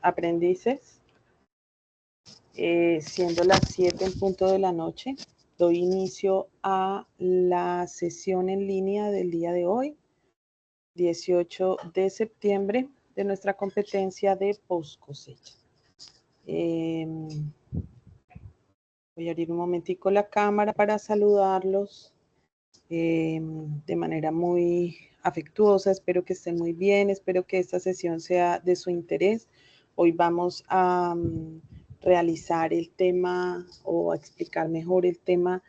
aprendices, siendo las 7 en punto de la noche, doy inicio a la sesión en línea del día de hoy, 18 de septiembre, de nuestra competencia de post cosecha. Voy a abrir un momentico la cámara para saludarlos de manera muy afectuosa. Espero que estén muy bien, espero que esta sesión sea de su interés. Hoy vamos a realizar el tema o a explicar mejor el tema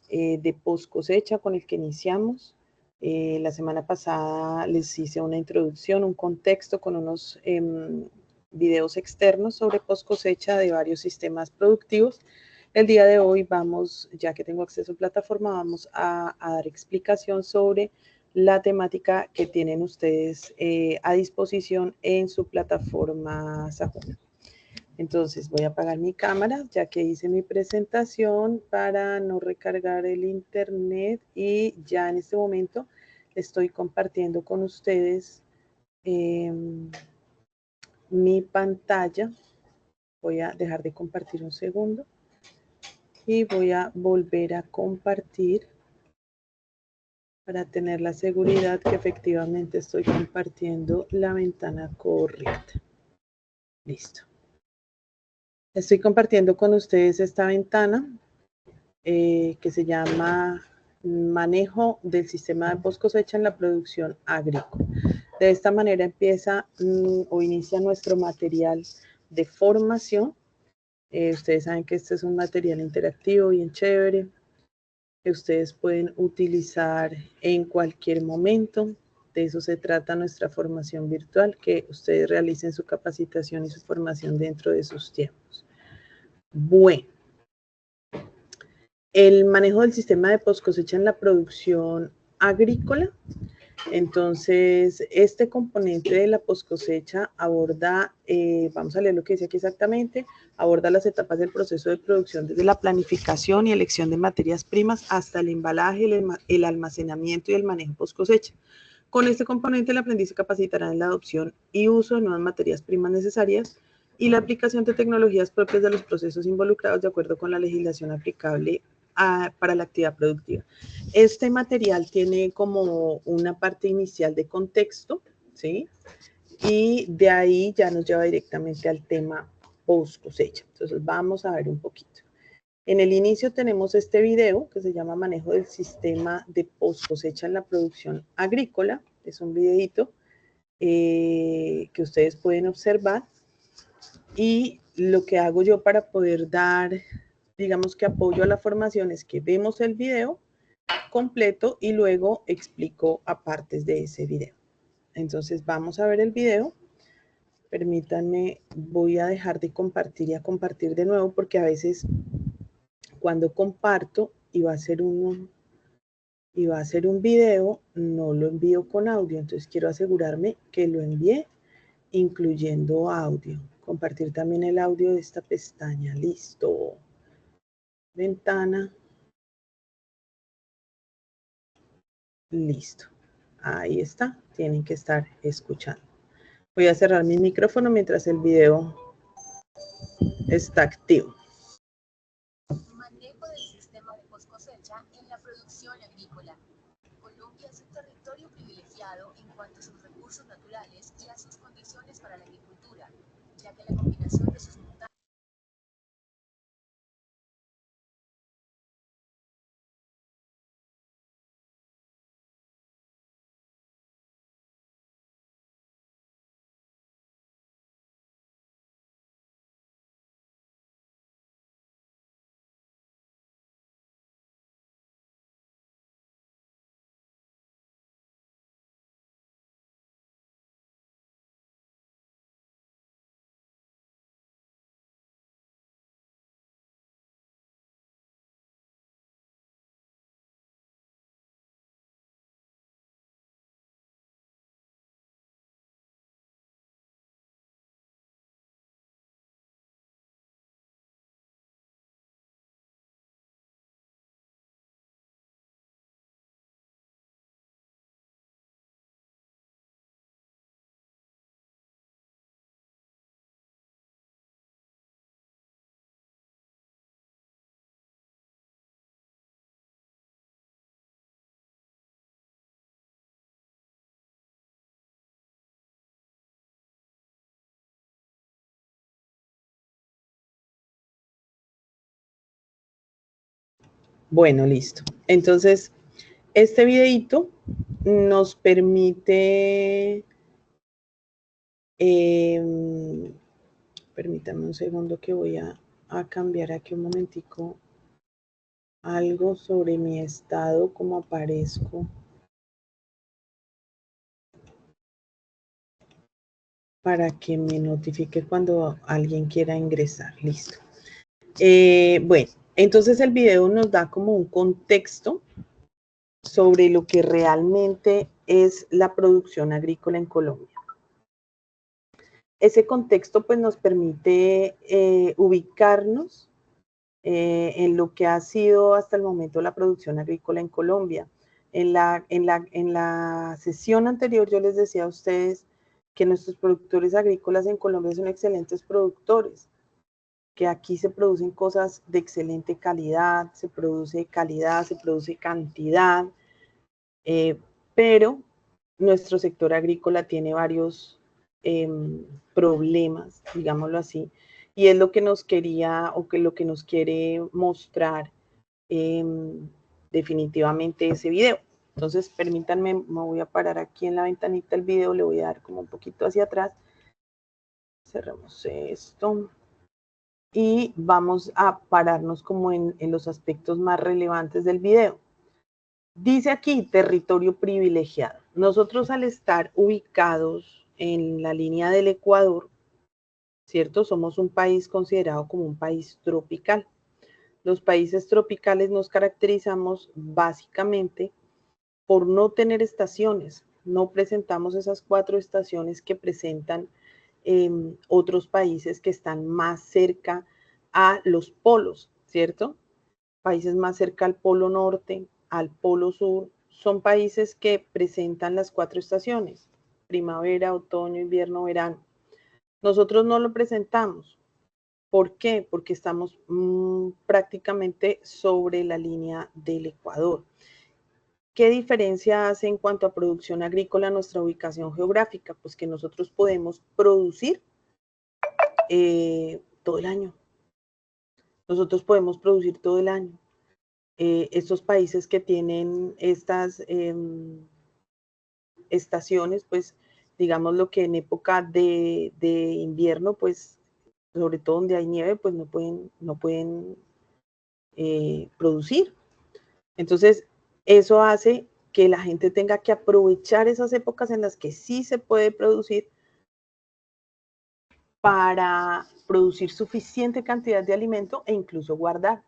de post cosecha con el que iniciamos. La semana pasada les hice una introducción, un contexto con unos videos externos sobre post cosecha de varios sistemas productivos. El día de hoy vamos, ya que tengo acceso a plataforma, vamos a dar explicación sobre la temática que tienen ustedes a disposición en su plataforma Sajuna. Entonces voy a apagar mi cámara ya que hice mi presentación para no recargar el internet y ya en este momento estoy compartiendo con ustedes mi pantalla. Voy a dejar de compartir un segundo y voy a volver a compartir para tener la seguridad que efectivamente estoy compartiendo la ventana correcta. Listo. Estoy compartiendo con ustedes esta ventana que se llama Manejo del sistema de post cosecha en la producción agrícola. De esta manera empieza o inicia nuestro material de formación. Ustedes saben que este es un material interactivo bien chévere, que ustedes pueden utilizar en cualquier momento. De eso se trata nuestra formación virtual, que ustedes realicen su capacitación y su formación dentro de sus tiempos. Bueno, el manejo del sistema de post cosecha en la producción agrícola. Entonces, este componente de la post cosecha aborda, vamos a leer lo que dice aquí exactamente, aborda las etapas del proceso de producción desde la planificación y elección de materias primas hasta el embalaje, el almacenamiento y el manejo post cosecha. Con este componente, el aprendiz se capacitará en la adopción y uso de nuevas materias primas necesarias y la aplicación de tecnologías propias de los procesos involucrados de acuerdo con la legislación aplicable para la actividad productiva. Este material tiene como una parte inicial de contexto, ¿sí? Y de ahí ya nos lleva directamente al tema post cosecha. Entonces vamos a ver un poquito. En el inicio tenemos este video que se llama Manejo del sistema de post cosecha en la producción agrícola. Es un videito que ustedes pueden observar. Y lo que hago yo para poder dar, digamos que apoyo a la formación es que vemos el video completo y luego explico a partes de ese video. Entonces vamos a ver el video. Permítanme, voy a dejar de compartir y a compartir de nuevo porque a veces cuando comparto y va a ser un video, no lo envío con audio. Entonces quiero asegurarme que lo envié incluyendo audio. Compartir también el audio de esta pestaña. Listo. Ventana. Listo. Ahí está. Tienen que estar escuchando. Voy a cerrar mi micrófono mientras el video está activo. Manejo del sistema de post cosecha en la producción agrícola. Colombia es un territorio privilegiado en cuanto a sus recursos naturales y a sus condiciones para la agricultura, ya que la combinación de sus Bueno, listo. Entonces, este videito nos permite, permítanme un segundo que voy a cambiar aquí un momentico algo sobre mi estado, como aparezco, para que me notifique cuando alguien quiera ingresar. Listo. Bueno, entonces el video nos da como un contexto sobre lo que realmente es la producción agrícola en Colombia. Ese contexto pues nos permite ubicarnos en lo que ha sido hasta el momento la producción agrícola en Colombia. En la sesión anterior yo les decía a ustedes que nuestros productores agrícolas en Colombia son excelentes productores, que aquí se producen cosas de excelente calidad, se produce cantidad, pero nuestro sector agrícola tiene varios problemas, digámoslo así, y es lo que nos quería o que lo que nos quiere mostrar definitivamente ese video. Entonces, permítanme, me voy a parar aquí en la ventanita del video, le voy a dar como un poquito hacia atrás. Cerramos esto. Y vamos a pararnos como en los aspectos más relevantes del video. Dice aquí, territorio privilegiado. Nosotros al estar ubicados en la línea del Ecuador, ¿cierto? Somos un país considerado como un país tropical. Los países tropicales nos caracterizamos básicamente por no tener estaciones. No presentamos esas 4 estaciones que presentan otros países que están más cerca a los polos, ¿cierto? Países más cerca al polo norte, al polo sur, son países que presentan las 4 estaciones, primavera, otoño, invierno, verano. Nosotros no lo presentamos. ¿Por qué? Porque estamos prácticamente sobre la línea del Ecuador. ¿Qué diferencia hace en cuanto a producción agrícola nuestra ubicación geográfica? Pues que nosotros podemos producir todo el año. Nosotros podemos producir todo el año. Estos países que tienen estas estaciones, pues digamos lo que en época de invierno, pues sobre todo donde hay nieve, pues no pueden producir. Entonces, eso hace que la gente tenga que aprovechar esas épocas en las que sí se puede producir para producir suficiente cantidad de alimento e incluso guardar.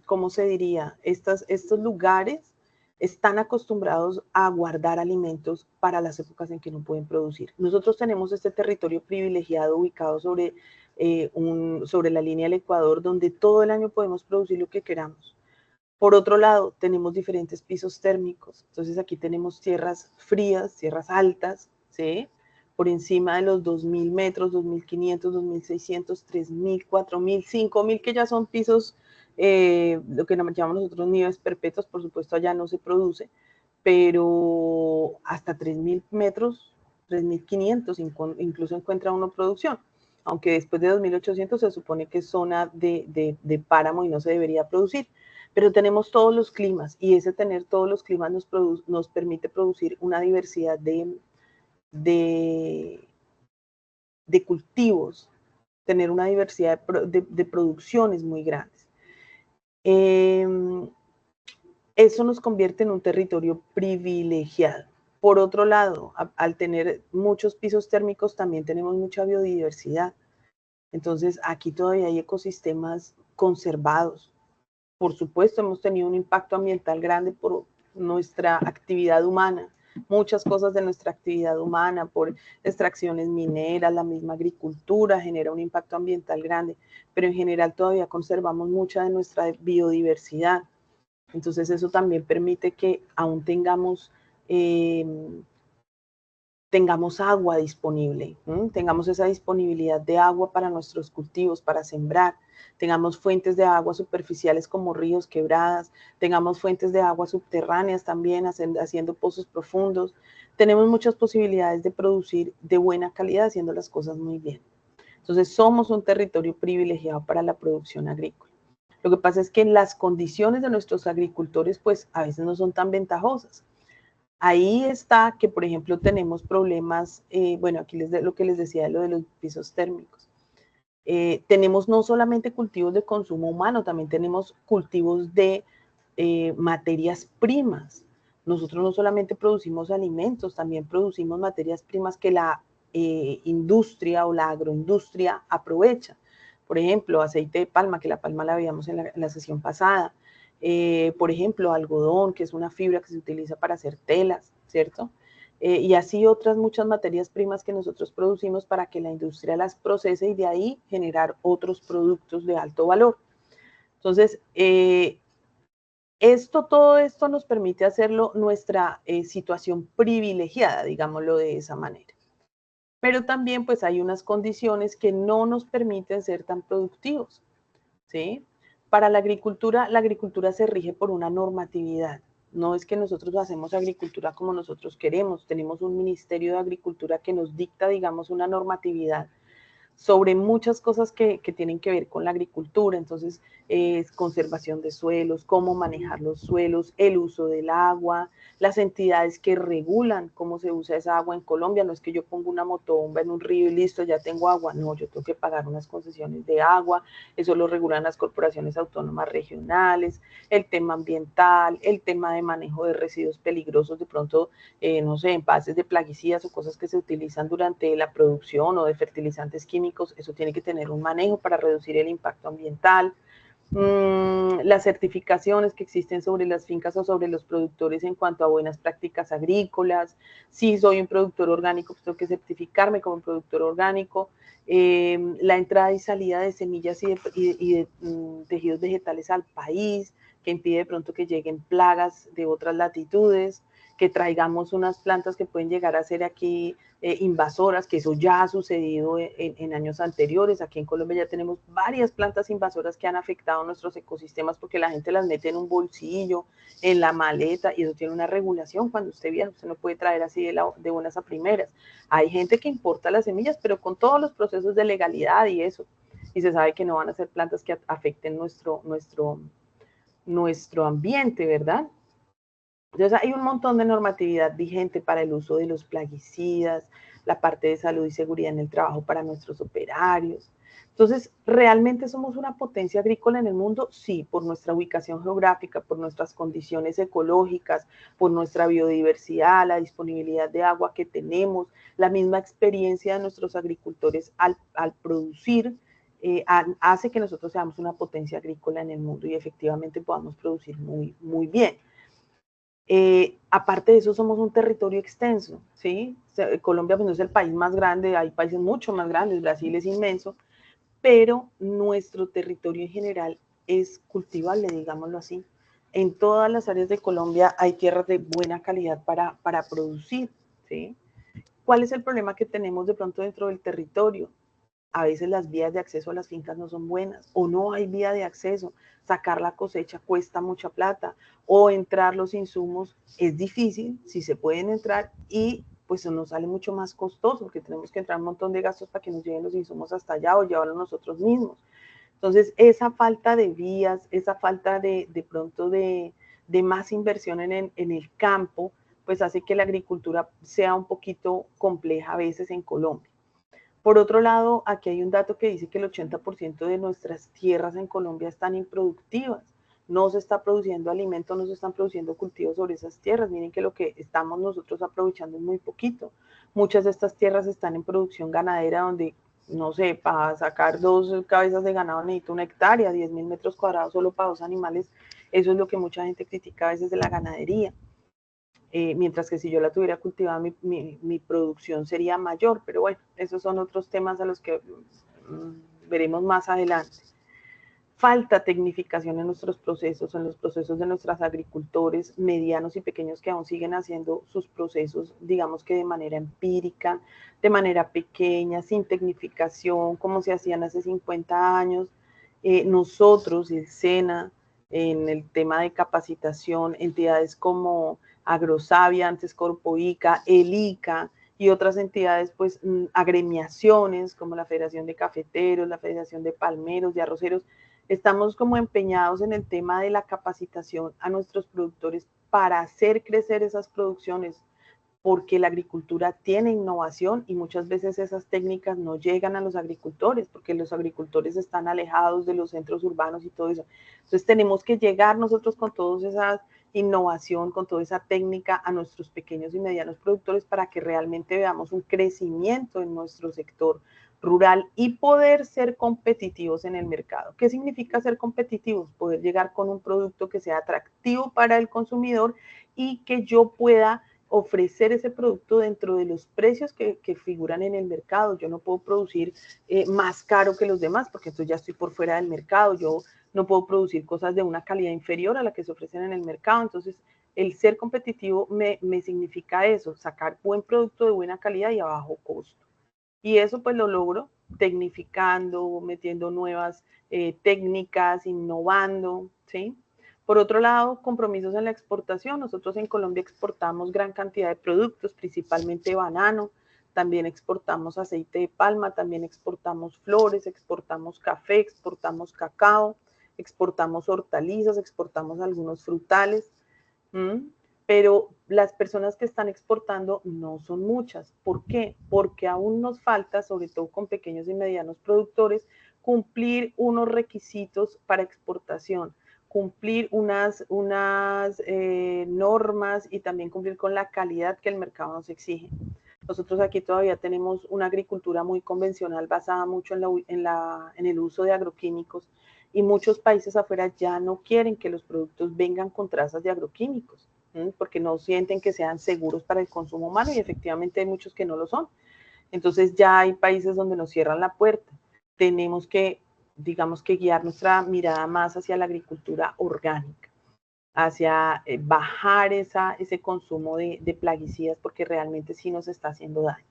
¿Cómo se diría? Estos lugares están acostumbrados a guardar alimentos para las épocas en que no pueden producir. Nosotros tenemos este territorio privilegiado ubicado sobre la línea del Ecuador, donde todo el año podemos producir lo que queramos. Por otro lado, tenemos diferentes pisos térmicos. Entonces aquí tenemos tierras frías, tierras altas, ¿sí? Por encima de los 2.000 metros, 2.500, 2.600, 3.000, 4.000, 5.000, que ya son pisos, lo que llamamos nosotros nieves perpetuas, por supuesto allá no se produce, pero hasta 3.000 metros, 3.500 incluso encuentra uno producción, aunque después de 2.800 se supone que es zona de páramo y no se debería producir. Pero tenemos todos los climas y ese tener todos los climas nos permite producir una diversidad de cultivos, tener una diversidad de producciones muy grandes. Eso nos convierte en un territorio privilegiado. Por otro lado, al tener muchos pisos térmicos, también tenemos mucha biodiversidad. Entonces, aquí todavía hay ecosistemas conservados. Por supuesto, hemos tenido un impacto ambiental grande por nuestra actividad humana, muchas cosas de nuestra actividad humana, por extracciones mineras, la misma agricultura genera un impacto ambiental grande, pero en general todavía conservamos mucha de nuestra biodiversidad. Entonces eso también permite que aún tengamos agua disponible, tengamos esa disponibilidad de agua para nuestros cultivos, para sembrar, tengamos fuentes de agua superficiales como ríos, quebradas, tengamos fuentes de agua subterráneas también, haciendo pozos profundos. Tenemos muchas posibilidades de producir de buena calidad, haciendo las cosas muy bien. Entonces, somos un territorio privilegiado para la producción agrícola. Lo que pasa es que las condiciones de nuestros agricultores, pues, a veces no son tan ventajosas. Ahí está que, por ejemplo, tenemos problemas, bueno, aquí lo que les decía de lo de los pisos térmicos. Tenemos no solamente cultivos de consumo humano, también tenemos cultivos de materias primas. Nosotros no solamente producimos alimentos, también producimos materias primas que la industria o la agroindustria aprovecha. Por ejemplo, aceite de palma, que la palma la veíamos en la sesión pasada. Por ejemplo, algodón, que es una fibra que se utiliza para hacer telas, ¿cierto? Y así otras muchas materias primas que nosotros producimos para que la industria las procese y de ahí generar otros productos de alto valor. Entonces, todo esto nos permite hacerlo nuestra situación privilegiada, digámoslo de esa manera. Pero también pues hay unas condiciones que no nos permiten ser tan productivos, ¿sí? Para la agricultura se rige por una normatividad. No es que nosotros hacemos agricultura como nosotros queremos, tenemos un Ministerio de Agricultura que nos dicta, digamos, una normatividad sobre muchas cosas que tienen que ver con la agricultura. Entonces, conservación de suelos, cómo manejar los suelos, el uso del agua, las entidades que regulan cómo se usa esa agua en Colombia. No es que yo ponga una motobomba en un río y listo, ya tengo agua. No, yo tengo que pagar unas concesiones de agua. Eso lo regulan las corporaciones autónomas regionales, el tema ambiental, el tema de manejo de residuos peligrosos, de pronto, no sé, envases de plaguicidas o cosas que se utilizan durante la producción o de fertilizantes químicos. Eso tiene que tener un manejo para reducir el impacto ambiental. Las certificaciones que existen sobre las fincas o sobre los productores en cuanto a buenas prácticas agrícolas. Si soy un productor orgánico, pues tengo que certificarme como productor orgánico. La entrada y salida de semillas y de tejidos vegetales al país, que impide de pronto que lleguen plagas de otras latitudes, que traigamos unas plantas que pueden llegar a ser aquí invasoras, que eso ya ha sucedido en años anteriores. Aquí en Colombia ya tenemos varias plantas invasoras que han afectado nuestros ecosistemas porque la gente las mete en un bolsillo, en la maleta, y eso tiene una regulación. Cuando usted viaja, usted no puede traer así de buenas a primeras. Hay gente que importa las semillas, pero con todos los procesos de legalidad y eso, y se sabe que no van a ser plantas que afecten nuestro ambiente, ¿verdad? Entonces hay un montón de normatividad vigente para el uso de los plaguicidas, la parte de salud y seguridad en el trabajo para nuestros operarios. Entonces, ¿realmente somos una potencia agrícola en el mundo? Sí, por nuestra ubicación geográfica, por nuestras condiciones ecológicas, por nuestra biodiversidad, la disponibilidad de agua que tenemos, la misma experiencia de nuestros agricultores al producir, hace que nosotros seamos una potencia agrícola en el mundo y efectivamente podamos producir muy, muy bien. Aparte de eso, somos un territorio extenso, ¿sí? O sea, Colombia pues, no es el país más grande, hay países mucho más grandes, Brasil es inmenso, pero nuestro territorio en general es cultivable, digámoslo así. En todas las áreas de Colombia hay tierras de buena calidad para producir, ¿sí? ¿Cuál es el problema que tenemos de pronto dentro del territorio? A veces las vías de acceso a las fincas no son buenas o no hay vía de acceso. Sacar la cosecha cuesta mucha plata o entrar los insumos es difícil, si se pueden entrar, y pues nos sale mucho más costoso porque tenemos que entrar un montón de gastos para que nos lleguen los insumos hasta allá o llevarlos nosotros mismos. Entonces, esa falta de vías, esa falta de pronto de más inversión en el campo, pues hace que la agricultura sea un poquito compleja a veces en Colombia. Por otro lado, aquí hay un dato que dice que el 80% de nuestras tierras en Colombia están improductivas. No se está produciendo alimento, no se están produciendo cultivos sobre esas tierras. Miren que lo que estamos nosotros aprovechando es muy poquito. Muchas de estas tierras están en producción ganadera donde, no sé, para sacar 2 cabezas de ganado necesito 1 hectárea, 10.000 metros cuadrados solo para 2 animales. Eso es lo que mucha gente critica a veces de la ganadería. Mientras que si yo la tuviera cultivada, mi producción sería mayor, pero bueno, esos son otros temas a los que veremos más adelante. Falta tecnificación en nuestros procesos, en los procesos de nuestros agricultores medianos y pequeños que aún siguen haciendo sus procesos, digamos que de manera empírica, de manera pequeña, sin tecnificación, como se hacían hace 50 años. Nosotros, el SENA, en el tema de capacitación, entidades como Agrosavia, antes Corpoica, el ICA, y otras entidades, pues agremiaciones como la Federación de Cafeteros, la Federación de Palmeros, de Arroceros, estamos como empeñados en el tema de la capacitación a nuestros productores para hacer crecer esas producciones, porque la agricultura tiene innovación y muchas veces esas técnicas no llegan a los agricultores, porque los agricultores están alejados de los centros urbanos y todo eso. Entonces tenemos que llegar nosotros con toda esa innovación, con toda esa técnica a nuestros pequeños y medianos productores para que realmente veamos un crecimiento en nuestro sector rural y poder ser competitivos en el mercado. ¿Qué significa ser competitivos? Poder llegar con un producto que sea atractivo para el consumidor y que yo pueda ofrecer ese producto dentro de los precios que figuran en el mercado. Yo no puedo producir más caro que los demás porque entonces ya estoy por fuera del mercado. Yo no puedo producir cosas de una calidad inferior a la que se ofrecen en el mercado. Entonces, el ser competitivo me significa eso, sacar buen producto de buena calidad y a bajo costo. Y eso pues lo logro tecnificando, metiendo nuevas técnicas, innovando, ¿sí? Por otro lado, compromisos en la exportación. Nosotros en Colombia exportamos gran cantidad de productos, principalmente banano, también exportamos aceite de palma, también exportamos flores, exportamos café, exportamos cacao, exportamos hortalizas, exportamos algunos frutales. ¿Mm? Pero las personas que están exportando no son muchas. ¿Por qué? Porque aún nos falta, sobre todo con pequeños y medianos productores, cumplir unos requisitos para exportación, cumplir unas normas y también cumplir con la calidad que el mercado nos exige. Nosotros aquí todavía tenemos una agricultura muy convencional basada mucho en el uso de agroquímicos y muchos países afuera ya no quieren que los productos vengan con trazas de agroquímicos, porque no sienten que sean seguros para el consumo humano y efectivamente hay muchos que no lo son. Entonces ya hay países donde nos cierran la puerta. Tenemos que, digamos que guiar nuestra mirada más hacia la agricultura orgánica, hacia bajar ese consumo de plaguicidas porque realmente sí nos está haciendo daño.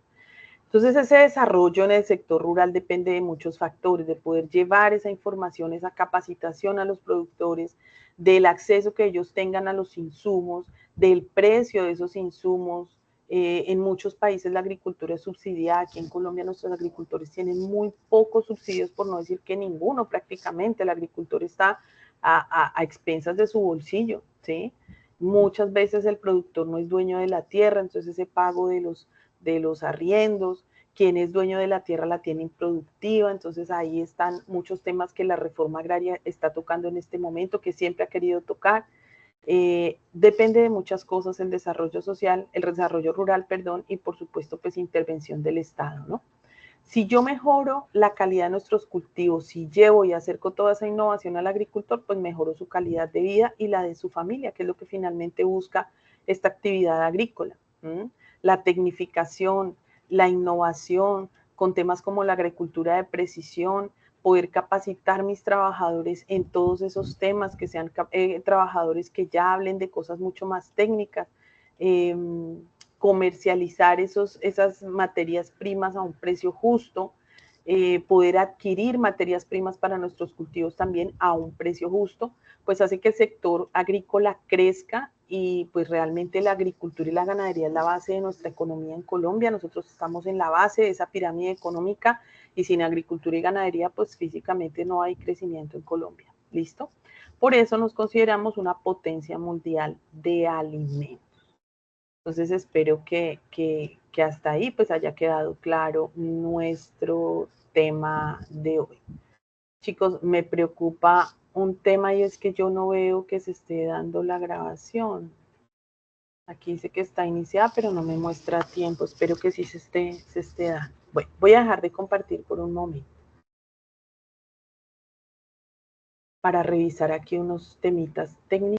Entonces ese desarrollo en el sector rural depende de muchos factores, de poder llevar esa información, esa capacitación a los productores, del acceso que ellos tengan a los insumos, del precio de esos insumos. En muchos países la agricultura es subsidiada, aquí en Colombia nuestros agricultores tienen muy pocos subsidios, por no decir que ninguno prácticamente, el agricultor está a expensas de su bolsillo, ¿sí? Muchas veces el productor no es dueño de la tierra, entonces ese pago de los arriendos, quien es dueño de la tierra la tiene improductiva, entonces ahí están muchos temas que la reforma agraria está tocando en este momento, que siempre ha querido tocar. Depende de muchas cosas el desarrollo social, el desarrollo rural, perdón, y por supuesto pues intervención del Estado, ¿no? Si yo mejoro la calidad de nuestros cultivos, si llevo y acerco toda esa innovación al agricultor, pues mejoro su calidad de vida y la de su familia, que es lo que finalmente busca esta actividad agrícola. ¿Mm? La tecnificación, la innovación con temas como la agricultura de precisión, poder capacitar mis trabajadores en todos esos temas, que sean trabajadores que ya hablen de cosas mucho más técnicas. Comercializar esas materias primas a un precio justo, poder adquirir materias primas para nuestros cultivos también a un precio justo, pues hace que el sector agrícola crezca y pues realmente la agricultura y la ganadería es la base de nuestra economía en Colombia. Nosotros estamos en la base de esa pirámide económica y sin agricultura y ganadería pues físicamente no hay crecimiento en Colombia. ¿Listo? Por eso nos consideramos una potencia mundial de alimentos. Entonces espero que hasta ahí pues haya quedado claro nuestro tema de hoy. Chicos, me preocupa un tema y es que yo no veo que se esté dando la grabación. Aquí dice que está iniciada, pero no me muestra tiempo. Espero que sí se esté dando. Bueno, voy a dejar de compartir por un momento para revisar aquí unos temitas técnicos.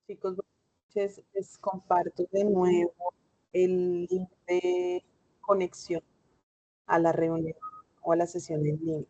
Chicos, les comparto de nuevo el link de conexión a la reunión o a la sesión en línea.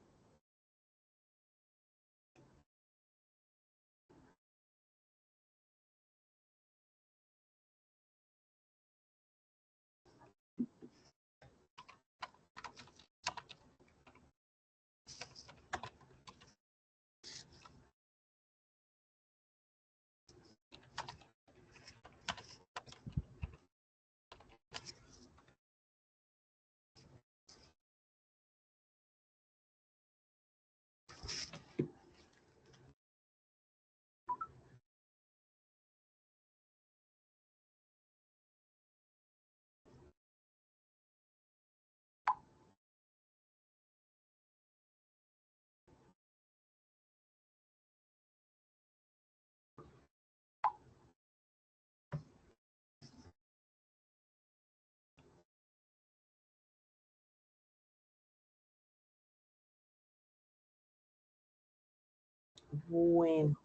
Bueno,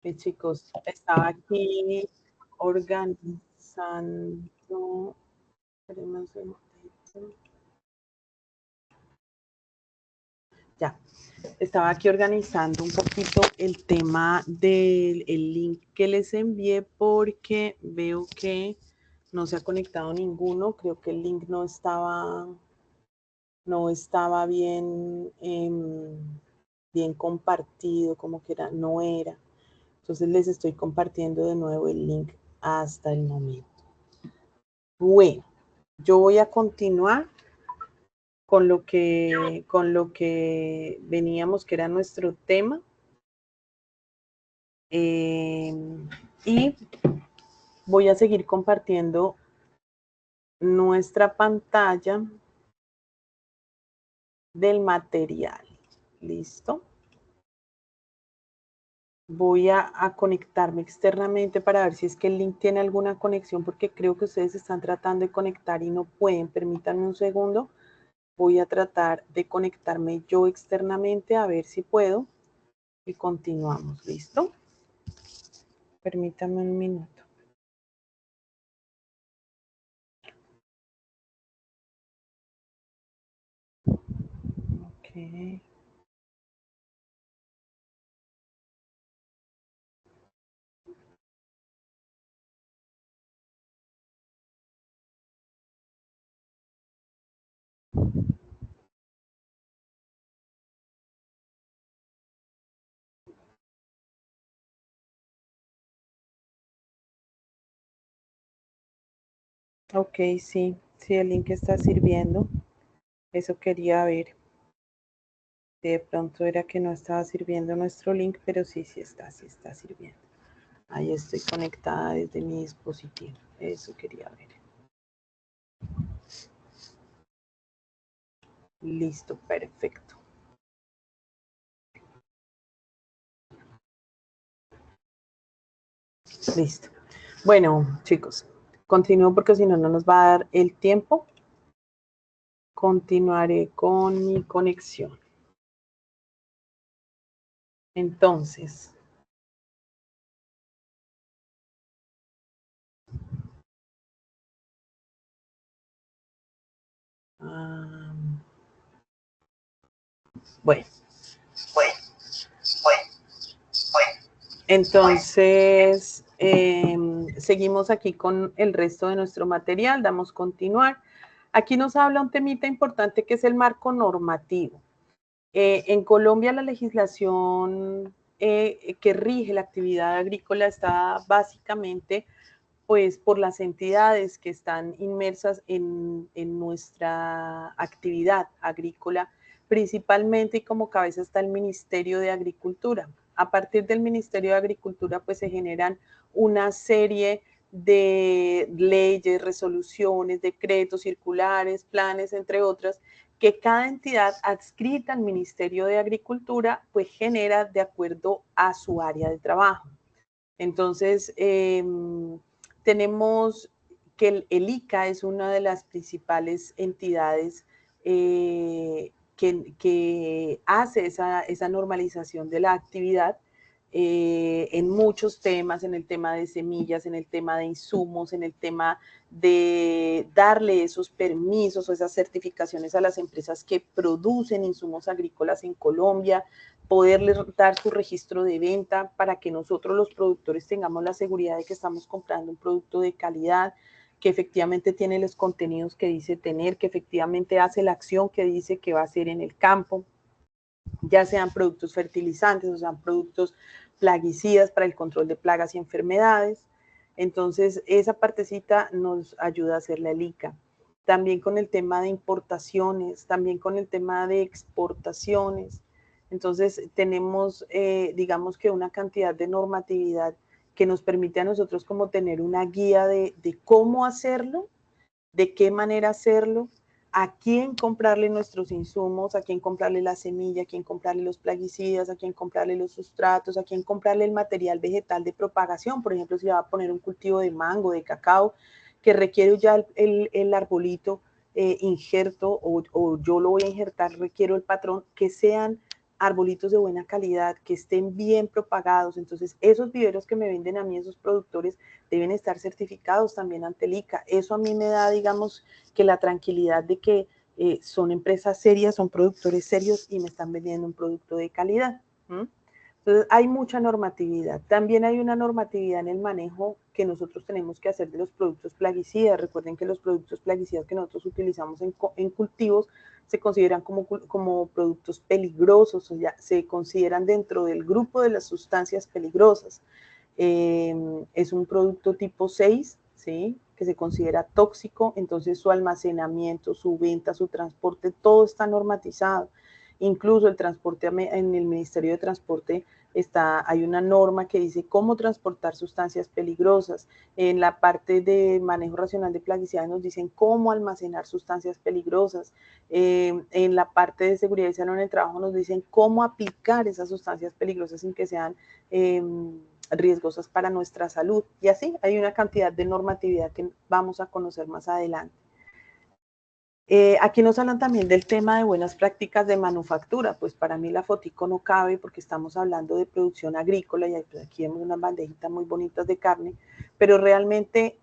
mis chicos, estaba aquí organizando. Ya, estaba aquí organizando un poquito el tema del link que les envié porque veo que no se ha conectado ninguno. Creo que el link no estaba bien, bien compartido, como que no era. Entonces les estoy compartiendo de nuevo el link hasta el momento. Bueno, yo voy a continuar con lo que veníamos, que era nuestro tema. Y voy a seguir compartiendo nuestra pantalla del material. ¿Listo? Voy a conectarme externamente para ver si es que el link tiene alguna conexión, porque creo que ustedes están tratando de conectar y no pueden. Permítanme un segundo. Voy a tratar de conectarme yo externamente a ver si puedo y continuamos. ¿Listo? Permítanme un minuto. Ok. Ok, sí, el link está sirviendo. Eso quería ver. De pronto era que no estaba sirviendo nuestro link, pero sí está sirviendo. Ahí estoy conectada desde mi dispositivo. Eso quería ver. Listo, perfecto. Listo. Bueno, chicos, continúo porque si no, no nos va a dar el tiempo. Continuaré con mi conexión. Entonces, bueno. Entonces, seguimos aquí con el resto de nuestro material, damos continuar. Aquí nos habla un temita importante que es el marco normativo. En Colombia la legislación que rige la actividad agrícola está básicamente pues por las entidades que están inmersas en nuestra actividad agrícola, principalmente y como cabeza está el Ministerio de Agricultura. A partir del Ministerio de Agricultura pues se generan una serie de leyes, resoluciones, decretos, circulares, planes, entre otras, que cada entidad adscrita al Ministerio de Agricultura pues genera de acuerdo a su área de trabajo. Entonces, tenemos que el ICA es una de las principales entidades que hace esa normalización de la actividad. en muchos temas, en el tema de semillas, en el tema de insumos, en el tema de darle esos permisos o esas certificaciones a las empresas que producen insumos agrícolas en Colombia, poderles dar su registro de venta para que nosotros los productores tengamos la seguridad de que estamos comprando un producto de calidad, que efectivamente tiene los contenidos que dice tener, que efectivamente hace la acción que dice que va a hacer en el campo, ya sean productos fertilizantes o sean productos plaguicidas para el control de plagas y enfermedades. Entonces, esa partecita nos ayuda a hacer la ELICA. También con el tema de importaciones, también con el tema de exportaciones. Entonces, tenemos, digamos que una cantidad de normatividad que nos permite a nosotros como tener una guía de cómo hacerlo, de qué manera hacerlo, a quién comprarle nuestros insumos, a quién comprarle la semilla, a quién comprarle los plaguicidas, a quién comprarle los sustratos, a quién comprarle el material vegetal de propagación. Por ejemplo, si va a poner un cultivo de mango, de cacao, que requiere ya el arbolito injerto o yo lo voy a injertar, requiero el patrón, que sean arbolitos de buena calidad, que estén bien propagados. Entonces, esos viveros que me venden a mí, esos productores, deben estar certificados también ante el ICA. Eso a mí me da, digamos, que la tranquilidad de que son empresas serias, son productores serios y me están vendiendo un producto de calidad. Entonces, hay mucha normatividad. También hay una normatividad en el manejo que nosotros tenemos que hacer de los productos plaguicidas. Recuerden que los productos plaguicidas que nosotros utilizamos en cultivos se consideran como productos peligrosos, o ya se consideran dentro del grupo de las sustancias peligrosas. Es un producto tipo 6, ¿sí? Que se considera tóxico, entonces su almacenamiento, su venta, su transporte, todo está normatizado. Incluso el transporte en el Ministerio de Transporte hay una norma que dice cómo transportar sustancias peligrosas. En la parte de manejo racional de plaguicidas nos dicen cómo almacenar sustancias peligrosas. En la parte de seguridad y salud en el trabajo nos dicen cómo aplicar esas sustancias peligrosas sin que sean riesgosas para nuestra salud. Y así hay una cantidad de normatividad que vamos a conocer más adelante. Aquí nos hablan también del tema de buenas prácticas de manufactura. Pues para mí la fotico no cabe porque estamos hablando de producción agrícola y aquí vemos unas bandejitas muy bonitas de carne, pero realmente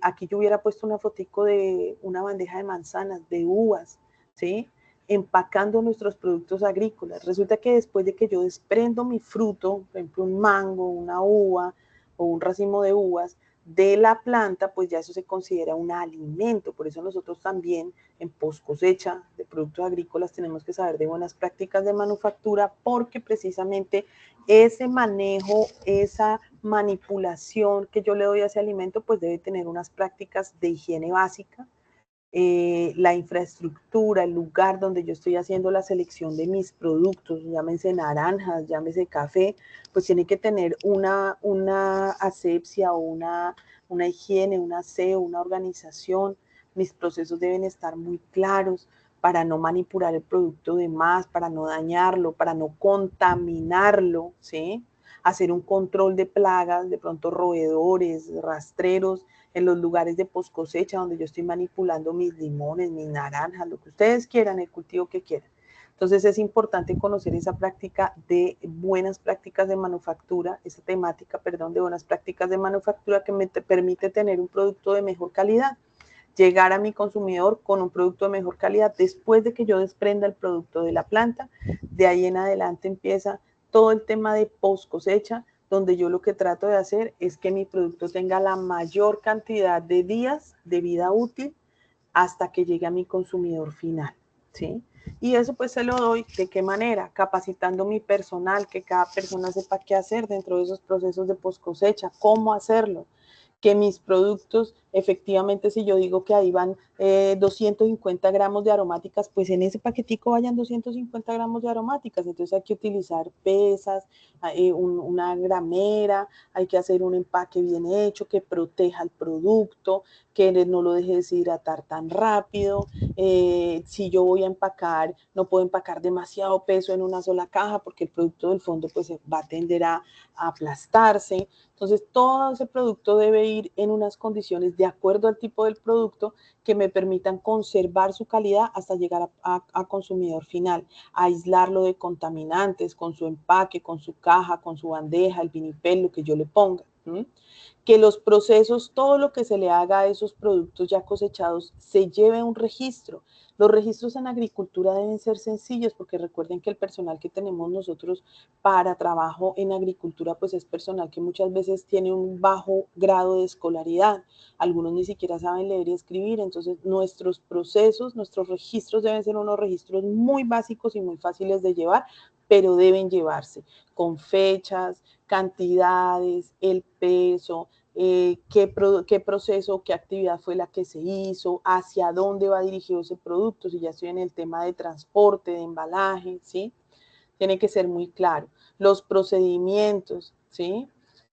aquí yo hubiera puesto una fotico de una bandeja de manzanas, de uvas, ¿sí? Empacando nuestros productos agrícolas. Resulta que después de que yo desprendo mi fruto, por ejemplo un mango, una uva o un racimo de uvas, de la planta, pues ya eso se considera un alimento. Por eso nosotros también en post cosecha de productos agrícolas tenemos que saber de buenas prácticas de manufactura, porque precisamente ese manejo, esa manipulación que yo le doy a ese alimento, pues debe tener unas prácticas de higiene básica. La infraestructura, el lugar donde yo estoy haciendo la selección de mis productos, llámese naranjas, llámese café, pues tiene que tener una asepsia o una higiene, un aseo, una organización. Mis procesos deben estar muy claros para no manipular el producto de más, para no dañarlo, para no contaminarlo, ¿sí? Hacer un control de plagas, de pronto roedores, rastreros, en los lugares de post cosecha donde yo estoy manipulando mis limones, mis naranjas, lo que ustedes quieran, el cultivo que quieran. Entonces es importante conocer esa práctica de buenas prácticas de manufactura, esa temática, perdón, de buenas prácticas de manufactura que me permite tener un producto de mejor calidad, llegar a mi consumidor con un producto de mejor calidad después de que yo desprenda el producto de la planta. De ahí en adelante empieza todo el tema de post cosecha, donde yo lo que trato de hacer es que mi producto tenga la mayor cantidad de días de vida útil hasta que llegue a mi consumidor final, ¿sí? Y eso pues se lo doy, ¿de qué manera? Capacitando mi personal, que cada persona sepa qué hacer dentro de esos procesos de post cosecha, cómo hacerlo, que mis productos, efectivamente, si yo digo que ahí van 250 gramos de aromáticas, pues en ese paquetico vayan 250 gramos de aromáticas. Entonces hay que utilizar pesas, una gramera, hay que hacer un empaque bien hecho, que proteja el producto, que no lo deje deshidratar tan rápido. Si yo voy a empacar, no puedo empacar demasiado peso en una sola caja porque el producto del fondo pues va a tender a aplastarse. Entonces todo ese producto debe ir en unas condiciones de acuerdo al tipo del producto que me permitan conservar su calidad hasta llegar a consumidor final, aislarlo de contaminantes con su empaque, con su caja, con su bandeja, el vinipel, lo que yo le ponga. Que los procesos, todo lo que se le haga a esos productos ya cosechados, se lleve a un registro. Los registros en agricultura deben ser sencillos, porque recuerden que el personal que tenemos nosotros para trabajo en agricultura, pues es personal que muchas veces tiene un bajo grado de escolaridad. Algunos ni siquiera saben leer y escribir, entonces nuestros procesos, nuestros registros deben ser unos registros muy básicos y muy fáciles de llevar, pero deben llevarse con fechas, cantidades, el peso, qué proceso, qué actividad fue la que se hizo, hacia dónde va dirigido ese producto, si ya estoy en el tema de transporte, de embalaje, ¿sí? Tiene que ser muy claro. Los procedimientos, ¿sí?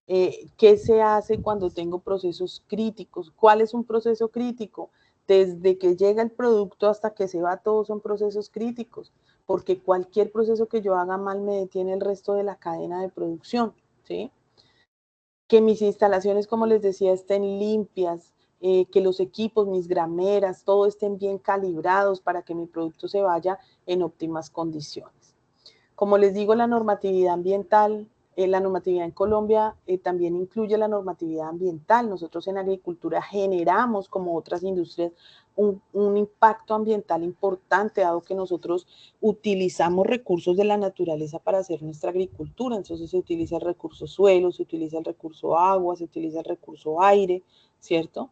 ¿Qué se hace cuando tengo procesos críticos? ¿Cuál es un proceso crítico? Desde que llega el producto hasta que se va, todos son procesos críticos, porque cualquier proceso que yo haga mal me detiene el resto de la cadena de producción, ¿sí? Que mis instalaciones, como les decía, estén limpias, que los equipos, mis grameras, todo estén bien calibrados para que mi producto se vaya en óptimas condiciones. Como les digo, la normatividad ambiental, la normatividad en Colombia también incluye la normatividad ambiental. Nosotros en agricultura generamos, como otras industrias, un impacto ambiental importante, dado que nosotros utilizamos recursos de la naturaleza para hacer nuestra agricultura. Entonces se utiliza el recurso suelo, se utiliza el recurso agua, se utiliza el recurso aire, ¿cierto?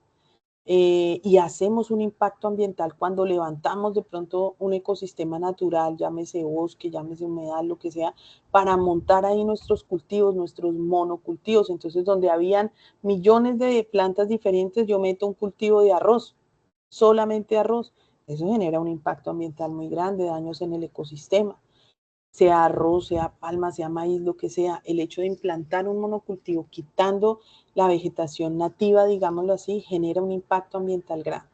Y hacemos un impacto ambiental cuando levantamos de pronto un ecosistema natural, llámese bosque, llámese humedal, lo que sea, para montar ahí nuestros cultivos, nuestros monocultivos. Entonces, donde habían millones de plantas diferentes, yo meto un cultivo de arroz, solamente arroz. Eso genera un impacto ambiental muy grande, daños en el ecosistema. Sea arroz, sea palma, sea maíz, lo que sea, el hecho de implantar un monocultivo quitando la vegetación nativa, digámoslo así, genera un impacto ambiental grande.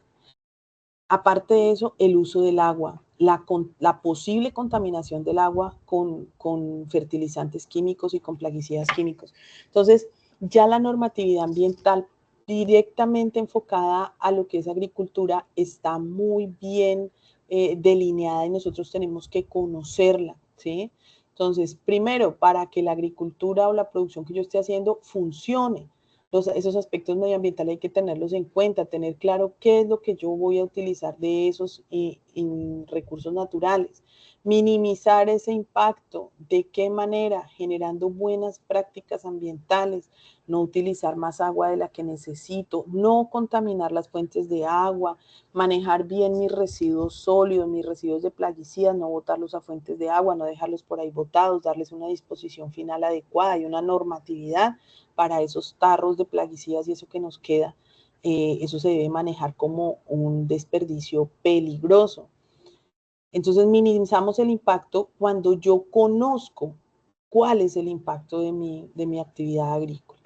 Aparte de eso, el uso del agua, la posible contaminación del agua con fertilizantes químicos y con plaguicidas químicos. Entonces, ya la normatividad ambiental directamente enfocada a lo que es agricultura está muy bien delineada y nosotros tenemos que conocerla, ¿sí? Entonces, primero, para que la agricultura o la producción que yo esté haciendo funcione, esos aspectos medioambientales hay que tenerlos en cuenta, tener claro qué es lo que yo voy a utilizar de esos recursos naturales, minimizar ese impacto, de qué manera, generando buenas prácticas ambientales, no utilizar más agua de la que necesito, no contaminar las fuentes de agua, manejar bien mis residuos sólidos, mis residuos de plaguicidas, no botarlos a fuentes de agua, no dejarlos por ahí botados, darles una disposición final adecuada y una normatividad para esos tarros de plaguicidas y eso que nos queda, eso se debe manejar como un desperdicio peligroso. Entonces minimizamos el impacto cuando yo conozco cuál es el impacto de mi actividad agrícola.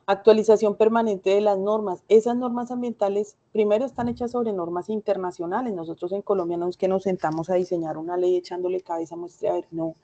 Actualización permanente de las normas. Esas normas ambientales primero están hechas sobre normas internacionales. Nosotros en Colombia no es que nos sentamos a diseñar una ley echándole cabeza a muestre, a ver, no.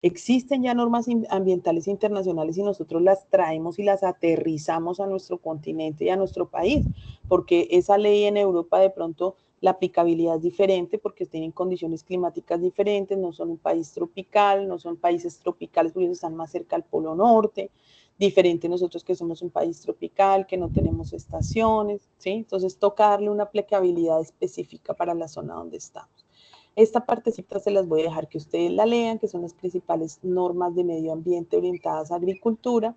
Existen ya normas ambientales internacionales y nosotros las traemos y las aterrizamos a nuestro continente y a nuestro país, porque esa ley en Europa de pronto la aplicabilidad es diferente porque tienen condiciones climáticas diferentes, no son un país tropical, no son países tropicales porque están más cerca al Polo Norte, diferente nosotros que somos un país tropical, que no tenemos estaciones, ¿sí? Entonces toca darle una aplicabilidad específica para la zona donde estamos. Esta partecita se las voy a dejar que ustedes la lean, que son las principales normas de medio ambiente orientadas a agricultura.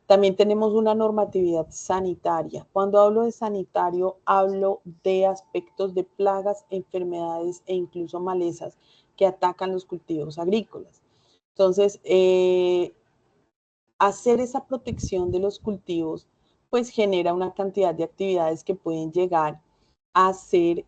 También tenemos una normatividad sanitaria. Cuando hablo de sanitario, hablo de aspectos de plagas, enfermedades e incluso malezas que atacan los cultivos agrícolas. Entonces, hacer esa protección de los cultivos, pues genera una cantidad de actividades que pueden llegar a ser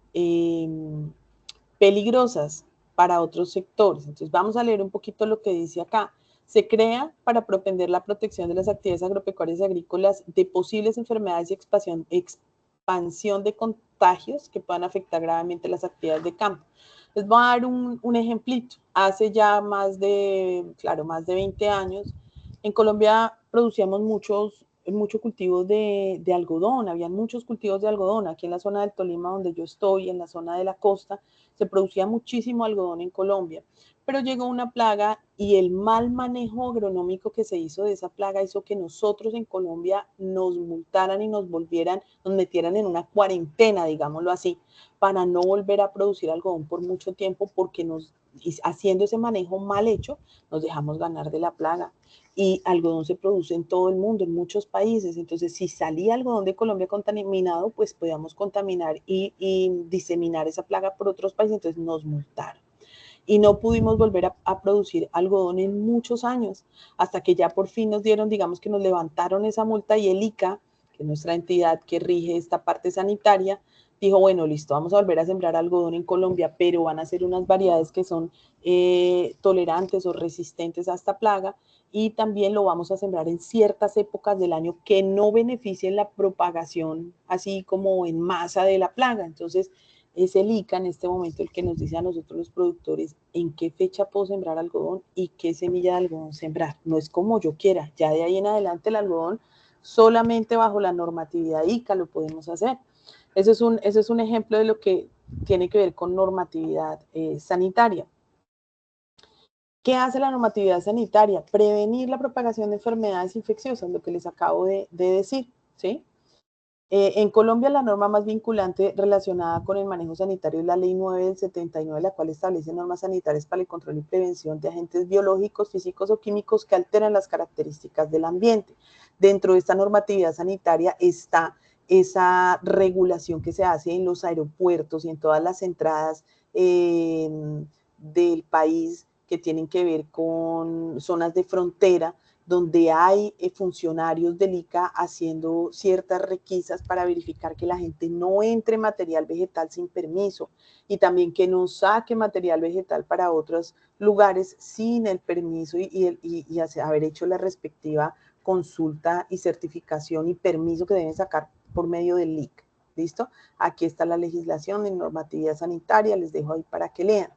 peligrosas para otros sectores. Entonces vamos a leer un poquito lo que dice acá. Se crea para propender la protección de las actividades agropecuarias y agrícolas de posibles enfermedades y expansión de contagios que puedan afectar gravemente las actividades de campo. Les voy a dar un ejemplito. Hace ya más de 20 años, en Colombia producíamos muchos mucho cultivo de algodón, habían muchos cultivos de algodón. Aquí en la zona del Tolima, donde yo estoy, en la zona de la costa, se producía muchísimo algodón en Colombia. Pero llegó una plaga y el mal manejo agronómico que se hizo de esa plaga hizo que nosotros en Colombia nos multaran y nos metieran en una cuarentena, digámoslo así, para no volver a producir algodón por mucho tiempo, porque haciendo ese manejo mal hecho, nos dejamos ganar de la plaga. Y algodón se produce en todo el mundo, en muchos países. Entonces, si salía algodón de Colombia contaminado, pues podíamos contaminar y diseminar esa plaga por otros países. Entonces nos multaron. Y no pudimos volver a producir algodón en muchos años, hasta que ya por fin nos dieron, digamos que nos levantaron esa multa y el ICA, que es nuestra entidad que rige esta parte sanitaria, dijo, bueno, listo, vamos a volver a sembrar algodón en Colombia, pero van a ser unas variedades que son tolerantes o resistentes a esta plaga, y también lo vamos a sembrar en ciertas épocas del año que no beneficien la propagación así como en masa de la plaga. Entonces, es el ICA en este momento el que nos dice a nosotros los productores en qué fecha puedo sembrar algodón y qué semilla de algodón sembrar. No es como yo quiera, ya de ahí en adelante el algodón solamente bajo la normatividad ICA lo podemos hacer. Ese es un ejemplo de lo que tiene que ver con normatividad sanitaria. ¿Qué hace la normatividad sanitaria? Prevenir la propagación de enfermedades infecciosas, lo que les acabo de decir, ¿sí? En Colombia la norma más vinculante relacionada con el manejo sanitario es la Ley 9 del 79, la cual establece normas sanitarias para el control y prevención de agentes biológicos, físicos o químicos que alteran las características del ambiente. Dentro de esta normatividad sanitaria está esa regulación que se hace en los aeropuertos y en todas las entradas del país que tienen que ver con zonas de frontera, donde hay funcionarios del ICA haciendo ciertas requisas para verificar que la gente no entre material vegetal sin permiso y también que no saque material vegetal para otros lugares sin el permiso y haber hecho la respectiva consulta y certificación y permiso que deben sacar por medio del ICA. ¿Listo? Aquí está la legislación de normatividad sanitaria, les dejo ahí para que lean.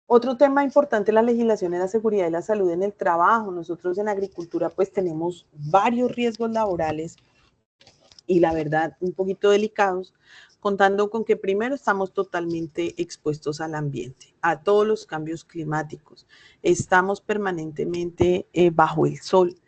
Otro tema importante en la legislación es la seguridad y la salud en el trabajo. Nosotros en agricultura pues tenemos varios riesgos laborales y la verdad un poquito delicados, contando con que primero estamos totalmente expuestos al ambiente, a todos los cambios climáticos. Estamos permanentemente bajo el sol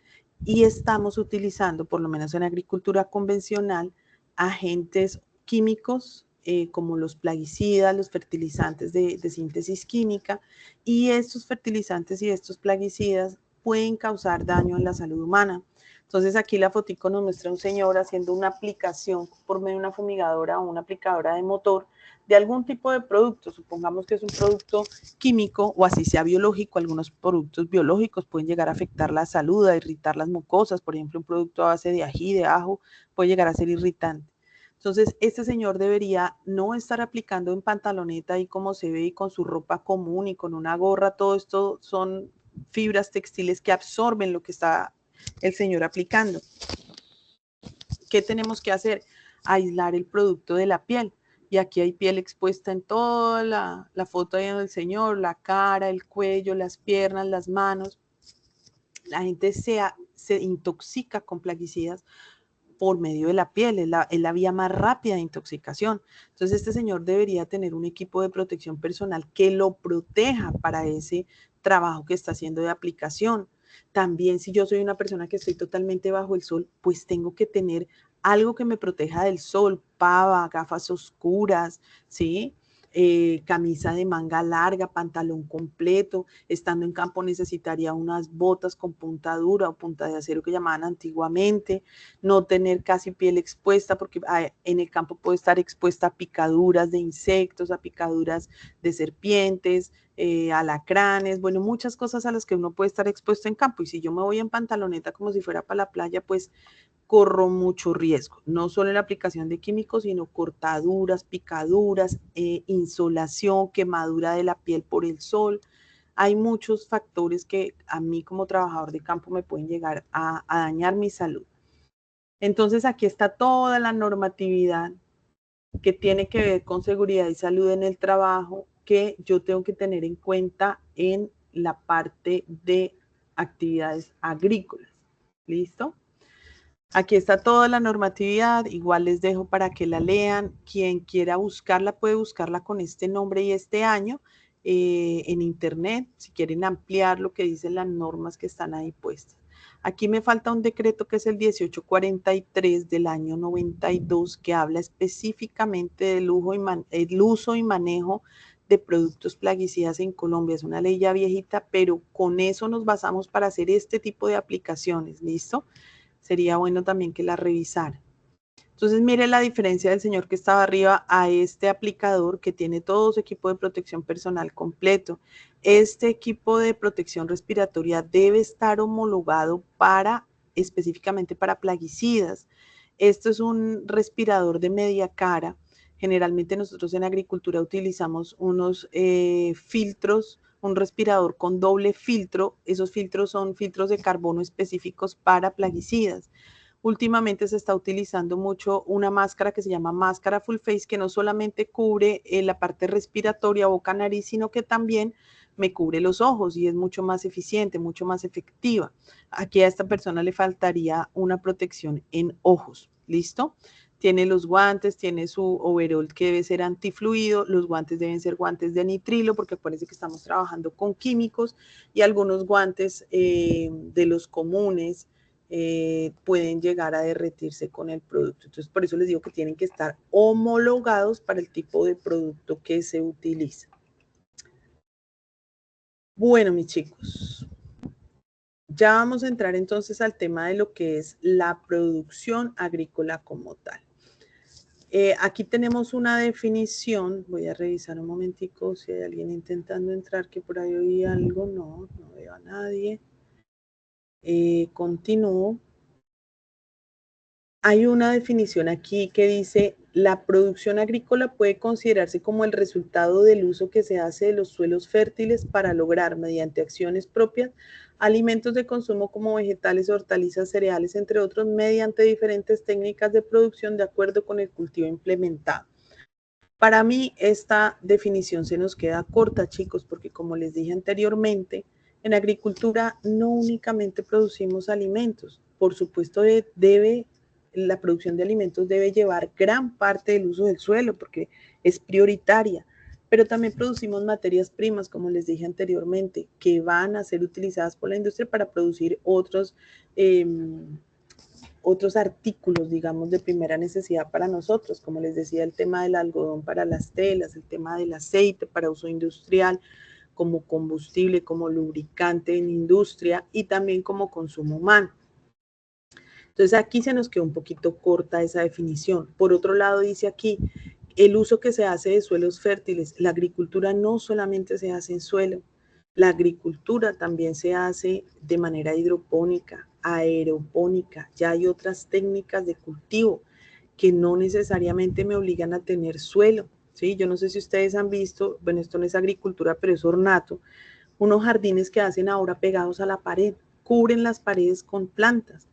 y estamos utilizando, por lo menos en agricultura convencional, agentes químicos como los plaguicidas, los fertilizantes de síntesis química, y estos fertilizantes y estos plaguicidas pueden causar daño en la salud humana. Entonces aquí la fotico nos muestra un señor haciendo una aplicación por medio de una fumigadora o una aplicadora de motor de algún tipo de producto. Supongamos que es un producto químico o así sea biológico. Algunos productos biológicos pueden llegar a afectar la salud, a irritar las mucosas. Por ejemplo, un producto a base de ají, de ajo, puede llegar a ser irritante. Entonces, este señor debería no estar aplicando en pantaloneta y como se ve y con su ropa común y con una gorra. Todo esto son fibras textiles que absorben lo que está el señor aplicando. ¿Qué tenemos que hacer? Aislar el producto de la piel. Y aquí hay piel expuesta en toda la foto del señor, la cara, el cuello, las piernas, las manos. La gente se intoxica con plaguicidas por medio de la piel, es la vía más rápida de intoxicación. Entonces este señor debería tener un equipo de protección personal que lo proteja para ese trabajo que está haciendo de aplicación. También si yo soy una persona que estoy totalmente bajo el sol, pues tengo que tener algo que me proteja del sol, pava, gafas oscuras, ¿sí? Camisa de manga larga, pantalón completo. Estando en campo necesitaría unas botas con punta dura o punta de acero que llamaban antiguamente. No tener casi piel expuesta porque en el campo puede estar expuesta a picaduras de insectos, a picaduras de serpientes, alacranes, bueno, muchas cosas a las que uno puede estar expuesto en campo. Y si yo me voy en pantaloneta como si fuera para la playa, pues corro mucho riesgo, no solo en la aplicación de químicos, sino cortaduras, picaduras, insolación, quemadura de la piel por el sol. Hay muchos factores que a mí como trabajador de campo me pueden llegar a dañar mi salud. Entonces aquí está toda la normatividad que tiene que ver con seguridad y salud en el trabajo que yo tengo que tener en cuenta en la parte de actividades agrícolas. ¿Listo? Aquí está toda la normatividad, igual les dejo para que la lean. Quien quiera buscarla puede buscarla con este nombre y este año en internet, si quieren ampliar lo que dicen las normas que están ahí puestas. Aquí me falta un decreto que es el 1843 del año 92 que habla específicamente del uso y manejo de productos plaguicidas en Colombia. Es una ley ya viejita, pero con eso nos basamos para hacer este tipo de aplicaciones, ¿listo? Sería bueno también que la revisara. Entonces, mire la diferencia del señor que estaba arriba a este aplicador que tiene todo su equipo de protección personal completo. Este equipo de protección respiratoria debe estar homologado específicamente para plaguicidas. Esto es un respirador de media cara. Generalmente nosotros en agricultura utilizamos unos filtros, un respirador con doble filtro. Esos filtros son filtros de carbono específicos para plaguicidas. Últimamente se está utilizando mucho una máscara que se llama máscara full face, que no solamente cubre la parte respiratoria, boca, nariz, sino que también me cubre los ojos y es mucho más eficiente, mucho más efectiva. Aquí a esta persona le faltaría una protección en ojos, ¿listo? Tiene los guantes, tiene su overall que debe ser antifluido, los guantes deben ser guantes de nitrilo porque parece que estamos trabajando con químicos y algunos guantes de los comunes pueden llegar a derretirse con el producto. Entonces, por eso les digo que tienen que estar homologados para el tipo de producto que se utiliza. Bueno, mis chicos, ya vamos a entrar entonces al tema de lo que es la producción agrícola como tal. Aquí tenemos una definición, voy a revisar un momentico si hay alguien intentando entrar, que por ahí oí algo, no veo a nadie. Continúo. Hay una definición aquí que dice, la producción agrícola puede considerarse como el resultado del uso que se hace de los suelos fértiles para lograr, mediante acciones propias, alimentos de consumo como vegetales, hortalizas, cereales, entre otros, mediante diferentes técnicas de producción de acuerdo con el cultivo implementado. Para mí esta definición se nos queda corta, chicos, porque como les dije anteriormente, en agricultura no únicamente producimos alimentos, por supuesto la producción de alimentos debe llevar gran parte del uso del suelo porque es prioritaria, pero también producimos materias primas, como les dije anteriormente, que van a ser utilizadas por la industria para producir otros artículos, digamos, de primera necesidad para nosotros, como les decía, el tema del algodón para las telas, el tema del aceite para uso industrial, como combustible, como lubricante en industria y también como consumo humano. Entonces aquí se nos quedó un poquito corta esa definición. Por otro lado, dice aquí, el uso que se hace de suelos fértiles. La agricultura no solamente se hace en suelo, la agricultura también se hace de manera hidropónica, aeropónica. Ya hay otras técnicas de cultivo que no necesariamente me obligan a tener suelo. ¿Sí? Yo no sé si ustedes han visto, bueno, esto no es agricultura, pero es ornato, unos jardines que hacen ahora pegados a la pared, cubren las paredes con plantas.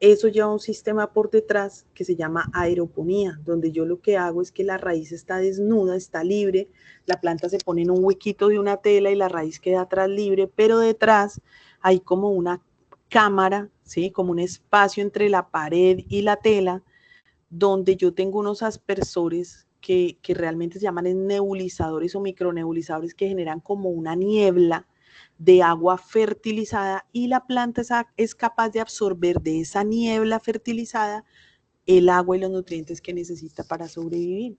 Eso lleva un sistema por detrás que se llama aeroponía, donde yo lo que hago es que la raíz está desnuda, está libre, la planta se pone en un huequito de una tela y la raíz queda atrás libre, pero detrás hay como una cámara, ¿sí? Como un espacio entre la pared y la tela, donde yo tengo unos aspersores que realmente se llaman nebulizadores o micronebulizadores que generan como una niebla de agua fertilizada y la planta es capaz de absorber de esa niebla fertilizada el agua y los nutrientes que necesita para sobrevivir.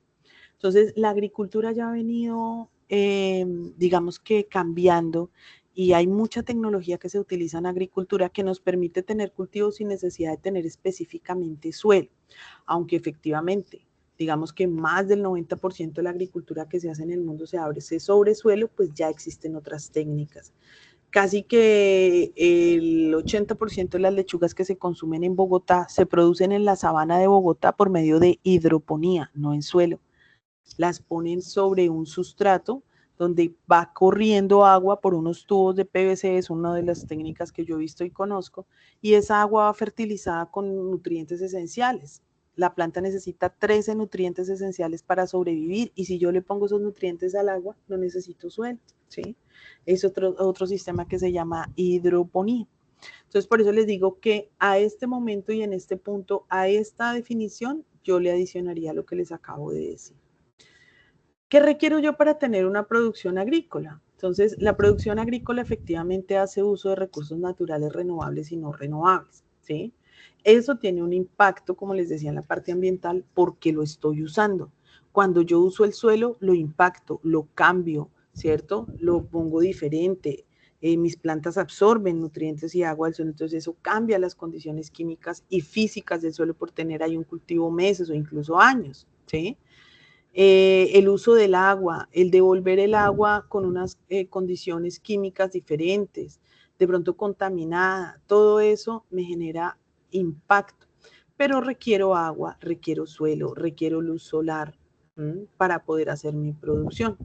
Entonces, la agricultura ya ha venido, digamos que cambiando y hay mucha tecnología que se utiliza en agricultura que nos permite tener cultivos sin necesidad de tener específicamente suelo, aunque efectivamente, digamos que más del 90% de la agricultura que se hace en el mundo se abre ese sobre suelo, pues ya existen otras técnicas. Casi que el 80% de las lechugas que se consumen en Bogotá se producen en la sabana de Bogotá por medio de hidroponía, no en suelo. Las ponen sobre un sustrato donde va corriendo agua por unos tubos de PVC, es una de las técnicas que yo he visto y conozco, y esa agua va fertilizada con nutrientes esenciales. La planta necesita 13 nutrientes esenciales para sobrevivir y si yo le pongo esos nutrientes al agua, no necesito suelo, ¿sí? Es otro sistema que se llama hidroponía. Entonces, por eso les digo que a este momento y en este punto, a esta definición, yo le adicionaría lo que les acabo de decir. ¿Qué requiero yo para tener una producción agrícola? Entonces, la producción agrícola efectivamente hace uso de recursos naturales renovables y no renovables, ¿sí? Eso tiene un impacto, como les decía, en la parte ambiental porque lo estoy usando. Cuando yo uso el suelo, lo impacto, lo cambio, ¿cierto? Lo pongo diferente. Mis plantas absorben nutrientes y agua del suelo, entonces eso cambia las condiciones químicas y físicas del suelo por tener ahí un cultivo meses o incluso años, ¿sí? El uso del agua, el devolver el agua con unas condiciones químicas diferentes, de pronto contaminada, todo eso me genera impacto. Pero requiero agua, requiero suelo, requiero luz solar para poder hacer mi producción.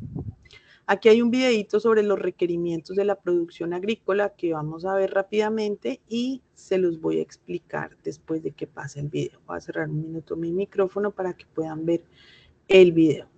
Aquí hay un videito sobre los requerimientos de la producción agrícola que vamos a ver rápidamente y se los voy a explicar después de que pase el video. Voy a cerrar un minuto mi micrófono para que puedan ver el video.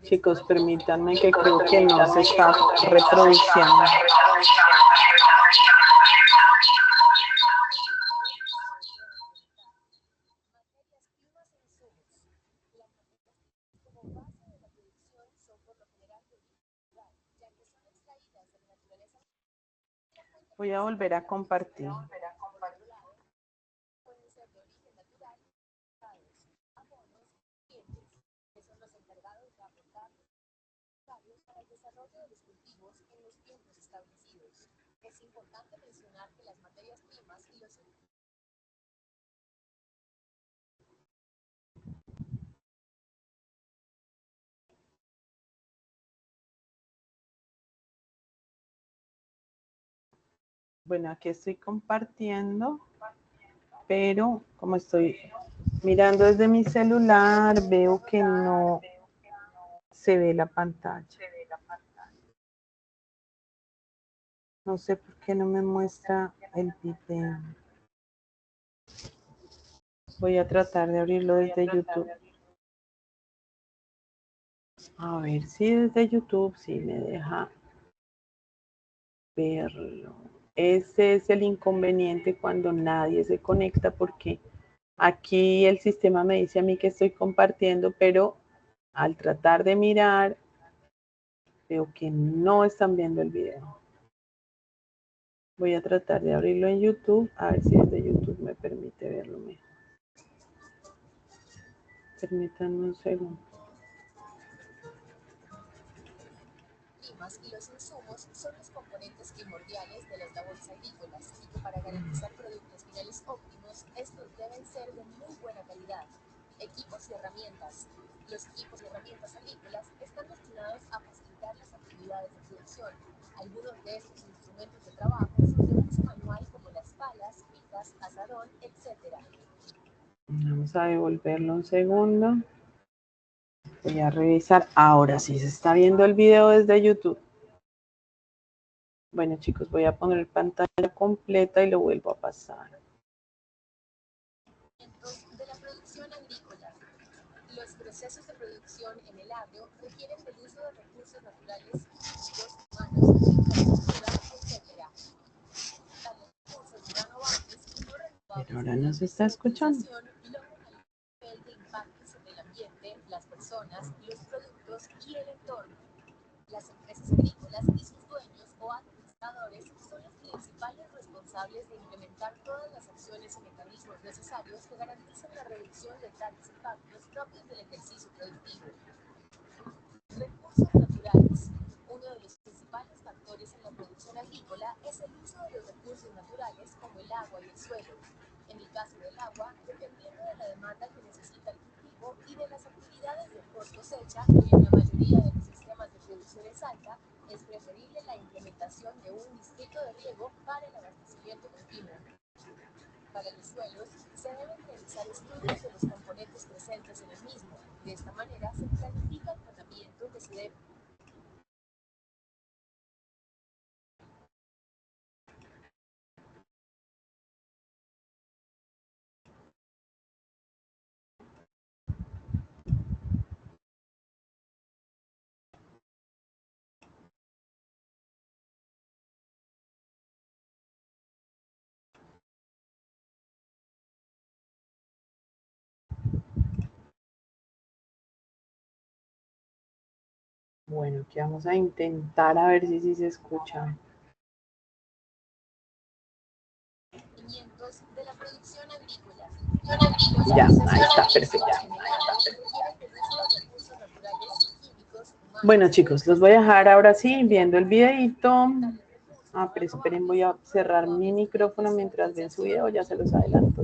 Chicos, permítanme que creo que no se está reproduciendo. Voy a volver a compartir. Para el desarrollo de los cultivos en los tiempos establecidos. Es importante mencionar que las materias primas y los Bueno, aquí estoy compartiendo, pero como estoy mirando desde mi celular, veo que no se ve la pantalla. No sé por qué no me muestra el video. Voy a tratar de abrirlo desde YouTube. A ver si desde YouTube sí me deja verlo. Ese es el inconveniente cuando nadie se conecta porque aquí el sistema me dice a mí que estoy compartiendo, pero al tratar de mirar veo que no están viendo el video. Voy a tratar de abrirlo en YouTube, a ver si desde YouTube me permite verlo mejor. Permítanme un segundo. y los insumos son los componentes primordiales de las labores agrícolas y que para garantizar productos finales óptimos, estos deben ser de muy buena calidad. Equipos y herramientas. Los equipos y herramientas agrícolas están destinados a facilitar las actividades de producción. Algunos de estos instrumentos de trabajo son de uso manual como las palas, picas, azadón, etc. Vamos a devolverlo un segundo. Voy a revisar. Ahora sí se está viendo el video desde YouTube. Bueno, chicos, voy a poner pantalla completa y lo vuelvo a pasar. De la producción agrícola. Los procesos de producción en el agro requieren del uso de recursos naturales, físicos, humanos, infraestructura, etc. Tales recursos renovables y no renovables. Pero ahora no se está escuchando. Logran el nivel de impacto sobre el ambiente personas, los productos y el entorno. Las empresas agrícolas y sus dueños o administradores son los principales responsables de implementar todas las acciones y mecanismos necesarios que garanticen la reducción de tales impactos propios del ejercicio productivo. Recursos naturales. Uno de los principales factores en la producción agrícola es el uso de los recursos naturales como el agua y el suelo. En el caso del agua, dependiendo de la demanda que necesita el cultivo y de las actividades de post cosecha, que en la mayoría de los sistemas de producción es alta, es preferible la implementación de un distrito de riego para el abastecimiento continuo. Para los suelos, se deben realizar estudios de los componentes presentes en el mismo. De esta manera, se planifica el tratamiento que se debe. Bueno, aquí vamos a intentar a ver si se escucha. De la producción agrícola. Ya, ahí está, perfecto. Bueno, chicos, los voy a dejar ahora sí viendo el videito. Pero esperen, voy a cerrar mi micrófono mientras ven su video, ya se los adelanto.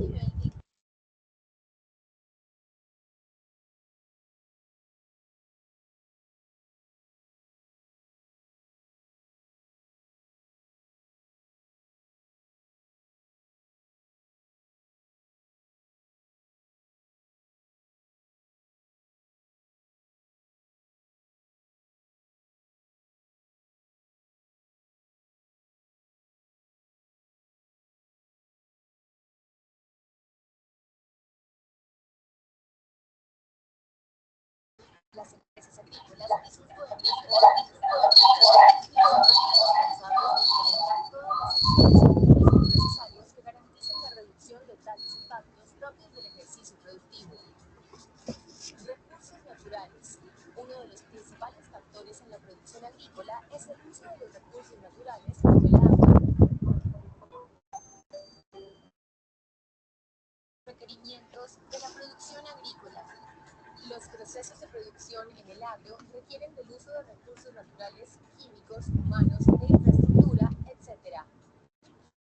Las empresas agrícolas y sus dueños o necesarios que garanticen la reducción de tales impactos propios del ejercicio productivo. Recursos naturales. Uno de los principales factores en la producción agrícola es el uso de los recursos naturales como el agua. Requerimientos de la producción agrícola. Los procesos de producción en el agro requieren del uso de recursos naturales, químicos, humanos, de infraestructura, etc.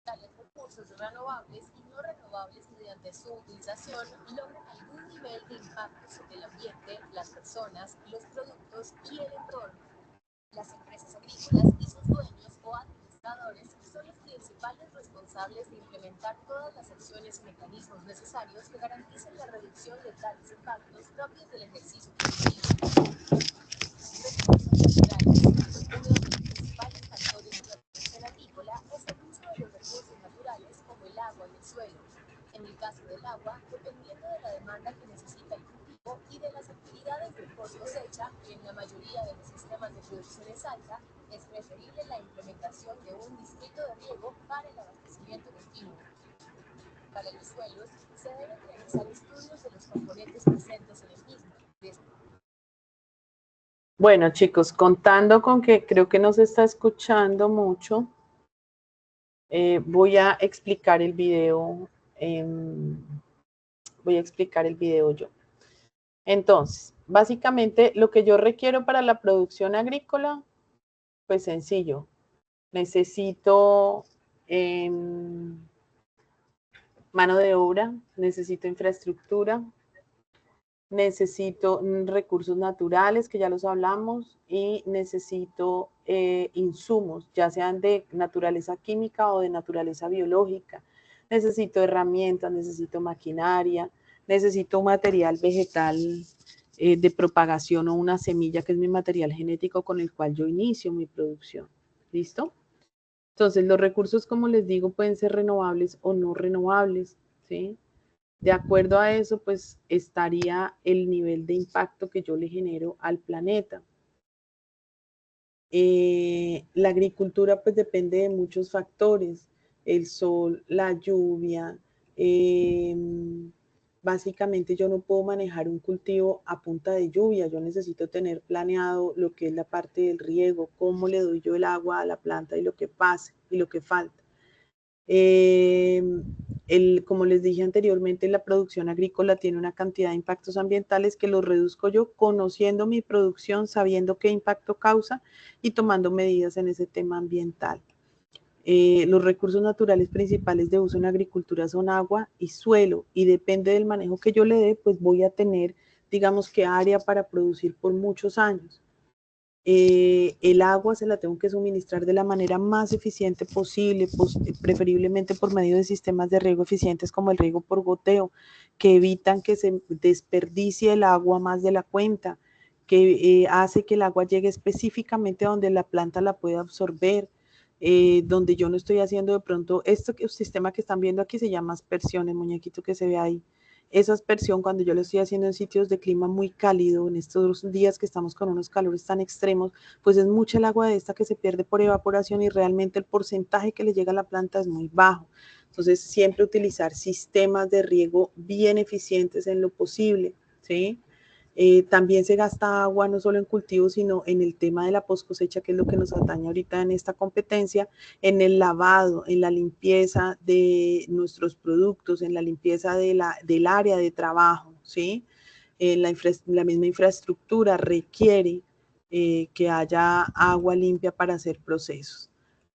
Tales recursos renovables y no renovables mediante su utilización logran algún nivel de impacto sobre el ambiente, las personas, los productos y el entorno. Las empresas agrícolas y sus dueños o administradores son los principales responsables de implementar todas las acciones y mecanismos necesarios que garanticen la reducción de tales impactos propios del ejercicio productivo. Recursos naturales. Uno de los principales factores de la producción agrícola es el uso de los recursos naturales como el agua y el suelo. En el caso del agua, dependiendo de la demanda que necesita el cultivo y de las actividades de post cosecha, que en la mayoría de los sistemas de producción es alta, es preferible la implementación de un distrito de riego para el abastecimiento continuo. Para los suelos, se deben realizar estudios de los componentes presentes en el mismo. Bueno, chicos, contando con que creo que no se está escuchando mucho, voy a explicar el video. Voy a explicar el video yo. Entonces, básicamente lo que yo requiero para la producción agrícola, pues sencillo. Necesito mano de obra, necesito infraestructura, necesito recursos naturales, que ya los hablamos, y necesito insumos, ya sean de naturaleza química o de naturaleza biológica. Necesito herramientas, necesito maquinaria, necesito un material vegetal de propagación o una semilla, que es mi material genético con el cual yo inicio mi producción. ¿Listo? Entonces, los recursos, como les digo, pueden ser renovables o no renovables, ¿sí? De acuerdo a eso, pues estaría el nivel de impacto que yo le genero al planeta. La agricultura pues depende de muchos factores, el sol, la lluvia, básicamente yo no puedo manejar un cultivo a punta de lluvia, yo necesito tener planeado lo que es la parte del riego, cómo le doy yo el agua a la planta y lo que pase y lo que falta. Como les dije anteriormente, la producción agrícola tiene una cantidad de impactos ambientales que los reduzco yo conociendo mi producción, sabiendo qué impacto causa y tomando medidas en ese tema ambiental. Los recursos naturales principales de uso en agricultura son agua y suelo, y depende del manejo que yo le dé, pues voy a tener, digamos, que área para producir por muchos años. El agua se la tengo que suministrar de la manera más eficiente posible, preferiblemente por medio de sistemas de riego eficientes como el riego por goteo, que evitan que se desperdicie el agua más de la cuenta, que hace que el agua llegue específicamente a donde la planta la pueda absorber, donde yo no estoy haciendo de pronto, el sistema que están viendo aquí se llama aspersión, el muñequito que se ve ahí. Esa aspersión, cuando yo lo estoy haciendo en sitios de clima muy cálido, en estos días que estamos con unos calores tan extremos, pues es mucha el agua de esta que se pierde por evaporación y realmente el porcentaje que le llega a la planta es muy bajo. Entonces, siempre utilizar sistemas de riego bien eficientes en lo posible, ¿sí? También se gasta agua no solo en cultivos, sino en el tema de la post cosecha, que es lo que nos atañe ahorita en esta competencia, en el lavado, en la limpieza de nuestros productos, en la limpieza del área de trabajo, ¿sí? La misma infraestructura requiere que haya agua limpia para hacer procesos.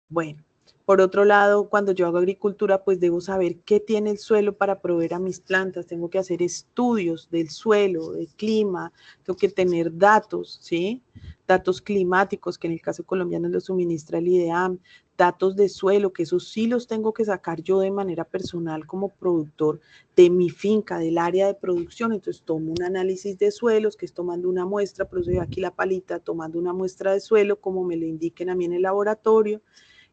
Bueno, por otro lado, cuando yo hago agricultura, pues debo saber qué tiene el suelo para proveer a mis plantas. Tengo que hacer estudios del suelo, del clima, tengo que tener datos, ¿sí? Datos climáticos, que en el caso colombiano lo suministra el IDEAM, datos de suelo, que esos sí los tengo que sacar yo de manera personal como productor de mi finca, del área de producción. Entonces tomo un análisis de suelos, que es tomando una muestra, por eso yo aquí la palita, tomando una muestra de suelo, como me lo indiquen a mí en el laboratorio,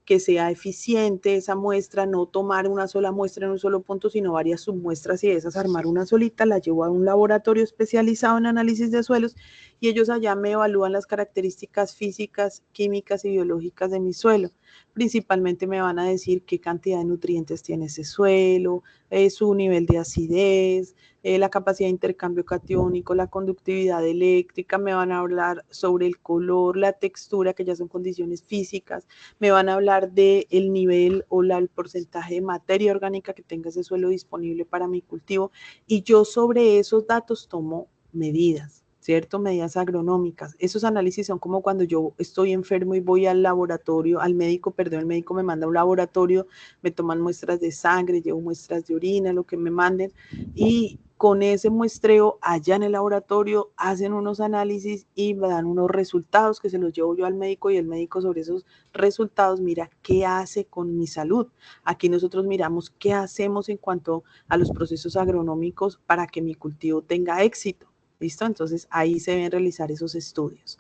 que sea eficiente esa muestra, no tomar una sola muestra en un solo punto, sino varias submuestras y de esas armar una solita, la llevo a un laboratorio especializado en análisis de suelos y ellos allá me evalúan las características físicas, químicas y biológicas de mi suelo. Principalmente me van a decir qué cantidad de nutrientes tiene ese suelo, su nivel de acidez, la capacidad de intercambio catiónico, la conductividad eléctrica, me van a hablar sobre el color, la textura, que ya son condiciones físicas, me van a hablar del nivel o el porcentaje de materia orgánica que tenga ese suelo disponible para mi cultivo y yo sobre esos datos tomo medidas, ¿cierto? Medidas agronómicas. Esos análisis son como cuando yo estoy enfermo y voy al laboratorio, al médico, perdón, el médico me manda a un laboratorio, me toman muestras de sangre, llevo muestras de orina, lo que me manden, y con ese muestreo allá en el laboratorio hacen unos análisis y me dan unos resultados que se los llevo yo al médico y el médico sobre esos resultados mira qué hace con mi salud. Aquí nosotros miramos qué hacemos en cuanto a los procesos agronómicos para que mi cultivo tenga éxito. ¿Listo? Entonces ahí se deben realizar esos estudios.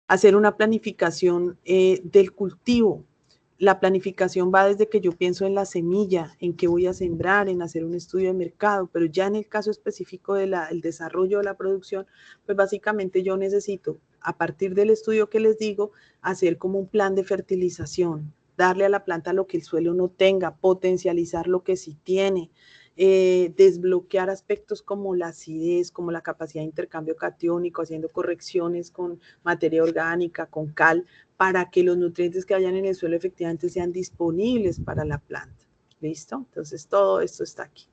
Hacer una planificación del cultivo. La planificación va desde que yo pienso en la semilla, en qué voy a sembrar, en hacer un estudio de mercado, pero ya en el caso específico del desarrollo de la producción, pues básicamente yo necesito, a partir del estudio que les digo, hacer como un plan de fertilización, darle a la planta lo que el suelo no tenga, potencializar lo que sí tiene, desbloquear aspectos como la acidez, como la capacidad de intercambio catiónico, haciendo correcciones con materia orgánica, con cal, para que los nutrientes que hayan en el suelo efectivamente sean disponibles para la planta. ¿Listo? Entonces todo esto está aquí.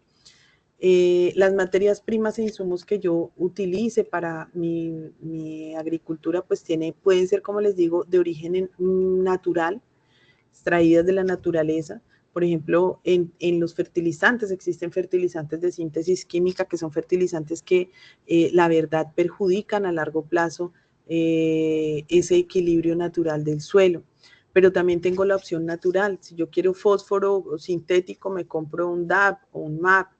Las materias primas e insumos que yo utilice para mi agricultura, pues pueden ser, como les digo, de origen natural, extraídas de la naturaleza. Por ejemplo, en los fertilizantes existen fertilizantes de síntesis química, que son fertilizantes que la verdad perjudican a largo plazo ese equilibrio natural del suelo. Pero también tengo la opción natural. Si yo quiero fósforo sintético, me compro un DAP o un MAP.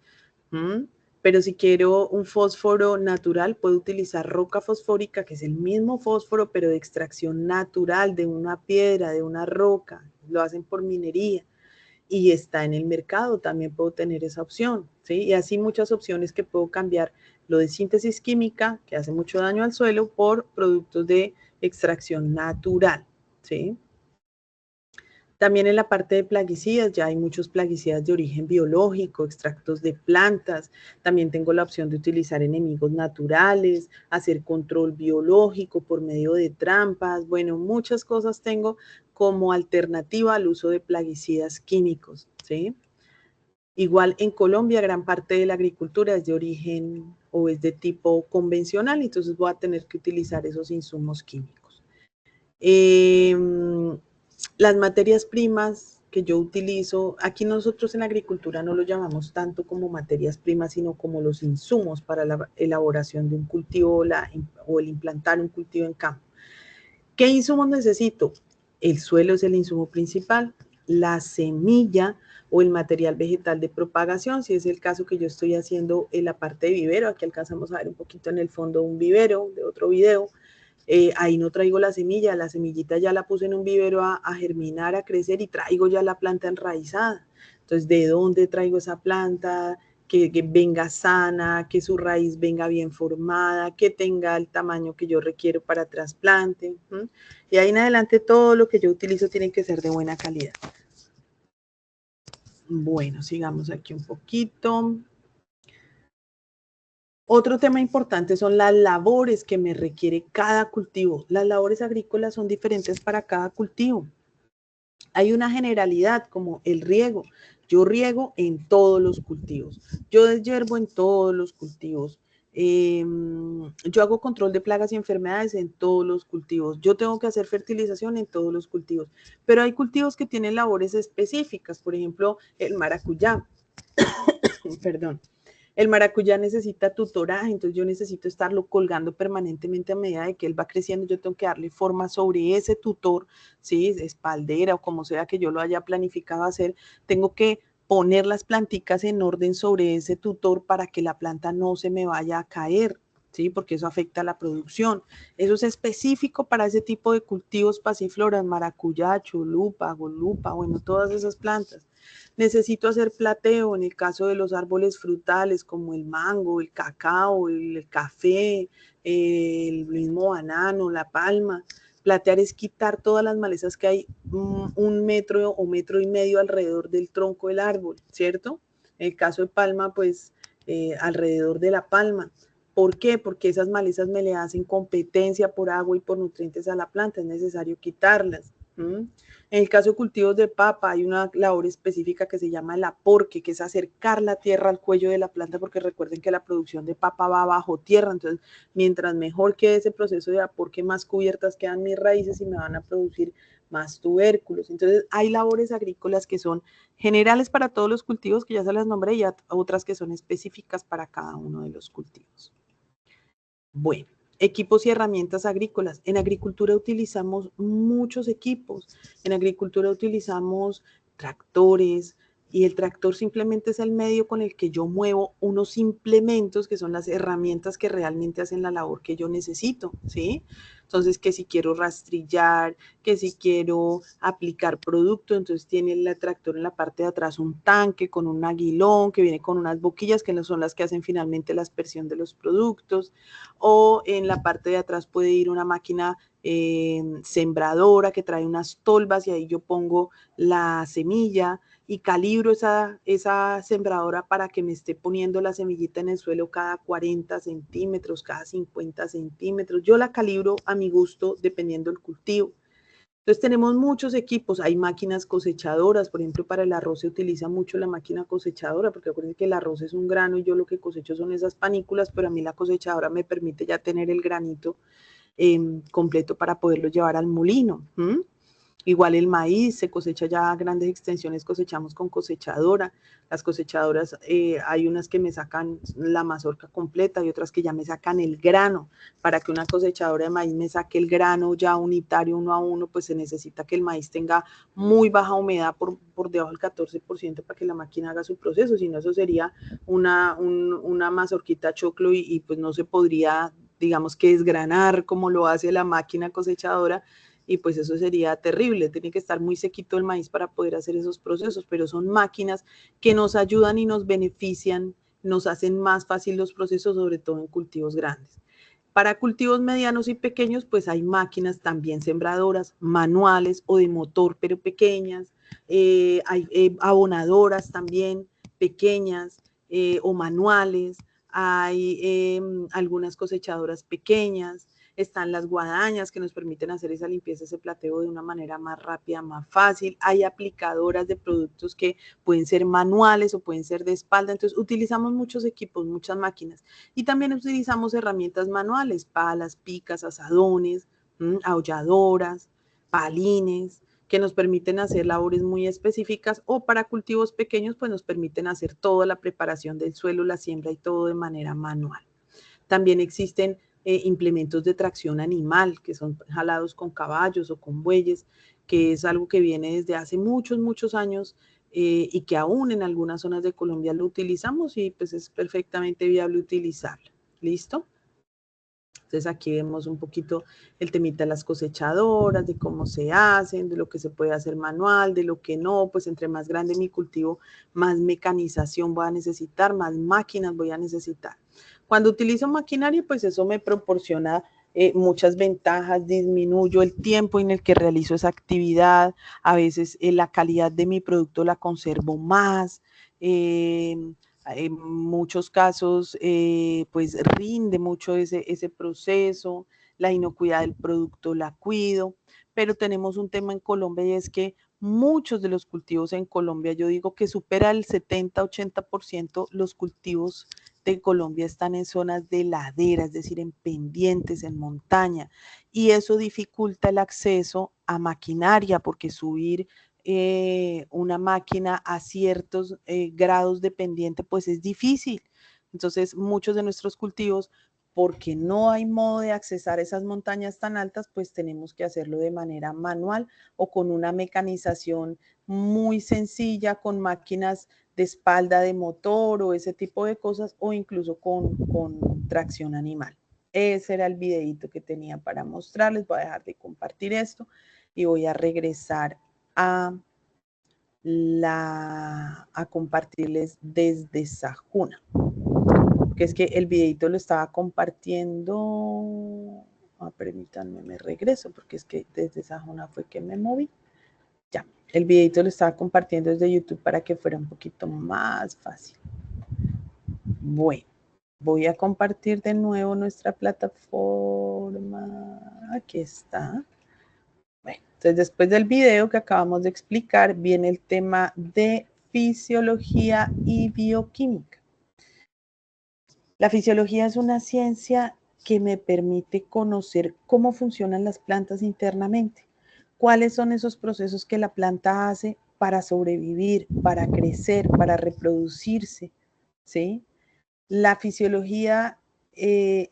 Pero si quiero un fósforo natural, puedo utilizar roca fosfórica, que es el mismo fósforo, pero de extracción natural, de una piedra, de una roca. Lo hacen por minería y está en el mercado, también puedo tener esa opción, ¿sí? Y así muchas opciones que puedo cambiar lo de síntesis química, que hace mucho daño al suelo, por productos de extracción natural, ¿sí? También en la parte de plaguicidas, ya hay muchos plaguicidas de origen biológico, extractos de plantas. También tengo la opción de utilizar enemigos naturales, hacer control biológico por medio de trampas. Bueno, muchas cosas tengo como alternativa al uso de plaguicidas químicos, ¿sí? Igual en Colombia gran parte de la agricultura es de origen o es de tipo convencional, entonces voy a tener que utilizar esos insumos químicos. Las materias primas que yo utilizo, aquí nosotros en la agricultura no lo llamamos tanto como materias primas, sino como los insumos para la elaboración de un cultivo o el implantar un cultivo en campo. ¿Qué insumos necesito? El suelo es el insumo principal, la semilla o el material vegetal de propagación, si es el caso que yo estoy haciendo en la parte de vivero, aquí alcanzamos a ver un poquito en el fondo un vivero de otro video. Ahí no traigo la semillita ya la puse en un vivero a germinar, a crecer y traigo ya la planta enraizada. Entonces, ¿de dónde traigo esa planta? Que venga sana, que su raíz venga bien formada, que tenga el tamaño que yo requiero para trasplante. Y ahí en adelante todo lo que yo utilizo tiene que ser de buena calidad. Bueno, sigamos aquí un poquito. Otro tema importante son las labores que me requiere cada cultivo. Las labores agrícolas son diferentes para cada cultivo. Hay una generalidad como el riego. Yo riego en todos los cultivos. Yo deshiervo en todos los cultivos. Yo hago control de plagas y enfermedades en todos los cultivos. Yo tengo que hacer fertilización en todos los cultivos. Pero hay cultivos que tienen labores específicas. Por ejemplo, el maracuyá. Perdón. El maracuyá necesita tutoraje, entonces yo necesito estarlo colgando permanentemente a medida de que él va creciendo. Yo tengo que darle forma sobre ese tutor, ¿sí? Espaldera o como sea que yo lo haya planificado hacer. Tengo que poner las planticas en orden sobre ese tutor para que la planta no se me vaya a caer, ¿sí? Porque eso afecta a la producción. Eso es específico para ese tipo de cultivos pasifloras, maracuyá, chulupa, golupa, bueno, todas esas plantas. Necesito hacer plateo en el caso de los árboles frutales como el mango, el cacao, el café, el mismo banano, la palma. Platear es quitar todas las malezas que hay 1 metro o 1,5 metros alrededor del tronco del árbol, ¿cierto? En el caso de palma, pues alrededor de la palma. ¿Por qué? Porque esas malezas me le hacen competencia por agua y por nutrientes a la planta, es necesario quitarlas. En el caso de cultivos de papa hay una labor específica que se llama el aporque, que es acercar la tierra al cuello de la planta, porque recuerden que la producción de papa va bajo tierra, entonces mientras mejor quede ese proceso de aporque, más cubiertas quedan mis raíces y me van a producir más tubérculos. Entonces hay labores agrícolas que son generales para todos los cultivos, que ya se las nombré, y otras que son específicas para cada uno de los cultivos. Bueno. Equipos y herramientas agrícolas. En agricultura utilizamos muchos equipos. En agricultura utilizamos tractores y el tractor simplemente es el medio con el que yo muevo unos implementos que son las herramientas que realmente hacen la labor que yo necesito, ¿sí? Entonces, que si quiero rastrillar, que si quiero aplicar producto, entonces tiene el tractor en la parte de atrás un tanque con un aguilón que viene con unas boquillas que no son las que hacen finalmente la aspersión de los productos, o en la parte de atrás puede ir una máquina sembradora que trae unas tolvas y ahí yo pongo la semilla y calibro esa sembradora para que me esté poniendo la semillita en el suelo cada 40 centímetros, cada 50 centímetros. Yo la calibro a mi gusto dependiendo del cultivo. Entonces tenemos muchos equipos, hay máquinas cosechadoras, por ejemplo para el arroz se utiliza mucho la máquina cosechadora, porque acuérdense que el arroz es un grano y yo lo que cosecho son esas panículas, pero a mí la cosechadora me permite ya tener el granito completo para poderlo llevar al molino. Igual el maíz se cosecha ya a grandes extensiones, cosechamos con cosechadora. Las cosechadoras, hay unas que me sacan la mazorca completa y otras que ya me sacan el grano. Para que una cosechadora de maíz me saque el grano ya unitario 1 a 1, pues se necesita que el maíz tenga muy baja humedad por debajo del 14% para que la máquina haga su proceso. Si no, eso sería una mazorquita choclo y pues no se podría, digamos que desgranar como lo hace la máquina cosechadora, y pues eso sería terrible, tiene que estar muy sequito el maíz para poder hacer esos procesos, pero son máquinas que nos ayudan y nos benefician, nos hacen más fácil los procesos, sobre todo en cultivos grandes. Para cultivos medianos y pequeños, pues hay máquinas también sembradoras, manuales o de motor, pero pequeñas. Hay abonadoras también pequeñas o manuales. Hay algunas cosechadoras pequeñas. Están las guadañas que nos permiten hacer esa limpieza, ese plateo de una manera más rápida, más fácil. Hay aplicadoras de productos que pueden ser manuales o pueden ser de espalda. Entonces, utilizamos muchos equipos, muchas máquinas. Y también utilizamos herramientas manuales, palas, picas, azadones, aulladoras, palines, que nos permiten hacer labores muy específicas, o para cultivos pequeños, pues nos permiten hacer toda la preparación del suelo, la siembra y todo de manera manual. También existen implementos de tracción animal, que son jalados con caballos o con bueyes, que es algo que viene desde hace muchos, muchos años y que aún en algunas zonas de Colombia lo utilizamos y pues es perfectamente viable utilizarlo. ¿Listo? Entonces aquí vemos un poquito el temita de las cosechadoras, de cómo se hacen, de lo que se puede hacer manual, de lo que no, pues entre más grande mi cultivo, más mecanización voy a necesitar, más máquinas voy a necesitar. Cuando utilizo maquinaria, pues eso me proporciona muchas ventajas, disminuyo el tiempo en el que realizo esa actividad, a veces la calidad de mi producto la conservo más, en muchos casos pues rinde mucho ese proceso, la inocuidad del producto la cuido, pero tenemos un tema en Colombia y es que muchos de los cultivos en Colombia, yo digo que supera el 70-80% los cultivos de Colombia están en zonas de ladera, es decir, en pendientes, en montaña, y eso dificulta el acceso a maquinaria porque subir una máquina a ciertos grados de pendiente, pues es difícil. Entonces, muchos de nuestros cultivos, porque no hay modo de accesar esas montañas tan altas, pues tenemos que hacerlo de manera manual o con una mecanización muy sencilla, con máquinas de espalda de motor o ese tipo de cosas, o incluso con tracción animal. Ese era el videito que tenía para mostrarles. Voy a dejar de compartir esto y voy a regresar a compartirles desde Sajuna, que es que el videito lo estaba compartiendo, permítanme, me regreso, porque es que desde Sajuna fue que me moví, ya, el videito lo estaba compartiendo desde YouTube para que fuera un poquito más fácil. Bueno, voy a compartir de nuevo nuestra plataforma, aquí está. Bueno, entonces después del video que acabamos de explicar, viene el tema de fisiología y bioquímica. La fisiología es una ciencia que me permite conocer cómo funcionan las plantas internamente, cuáles son esos procesos que la planta hace para sobrevivir, para crecer, para reproducirse, ¿sí? La fisiología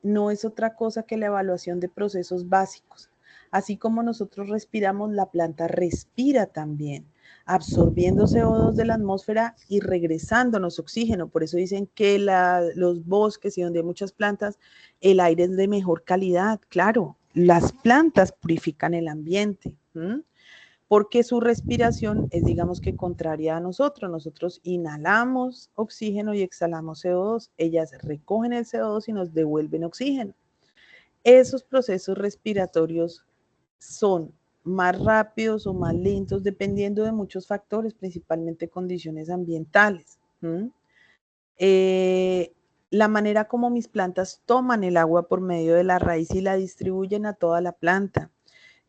no es otra cosa que la evaluación de procesos básicos. Así como nosotros respiramos, la planta respira también, absorbiendo CO2 de la atmósfera y regresándonos oxígeno. Por eso dicen que los bosques y donde hay muchas plantas, el aire es de mejor calidad. Claro, las plantas purifican el ambiente. Porque su respiración es, digamos que, contraria a nosotros. Nosotros inhalamos oxígeno y exhalamos CO2. Ellas recogen el CO2 y nos devuelven oxígeno. Esos procesos respiratorios son más rápidos o más lentos dependiendo de muchos factores, principalmente condiciones ambientales. La manera como mis plantas toman el agua por medio de la raíz y la distribuyen a toda la planta.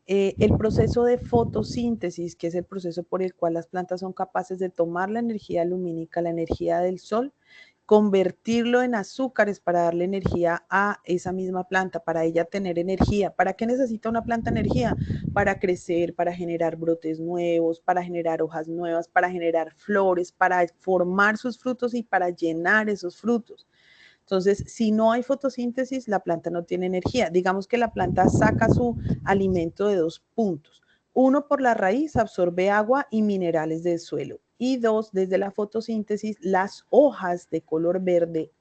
El proceso de fotosíntesis, que es el proceso por el cual las plantas son capaces de tomar la energía lumínica, la energía del sol, convertirlo en azúcares para darle energía a esa misma planta, para ella tener energía. ¿Para qué necesita una planta energía? Para crecer, para generar brotes nuevos, para generar hojas nuevas, para generar flores, para formar sus frutos y para llenar esos frutos. Entonces, si no hay fotosíntesis, la planta no tiene energía. Digamos que la planta saca su alimento de dos puntos. Uno, por la raíz, absorbe agua y minerales del suelo. Y dos, desde la fotosíntesis, las hojas de color verde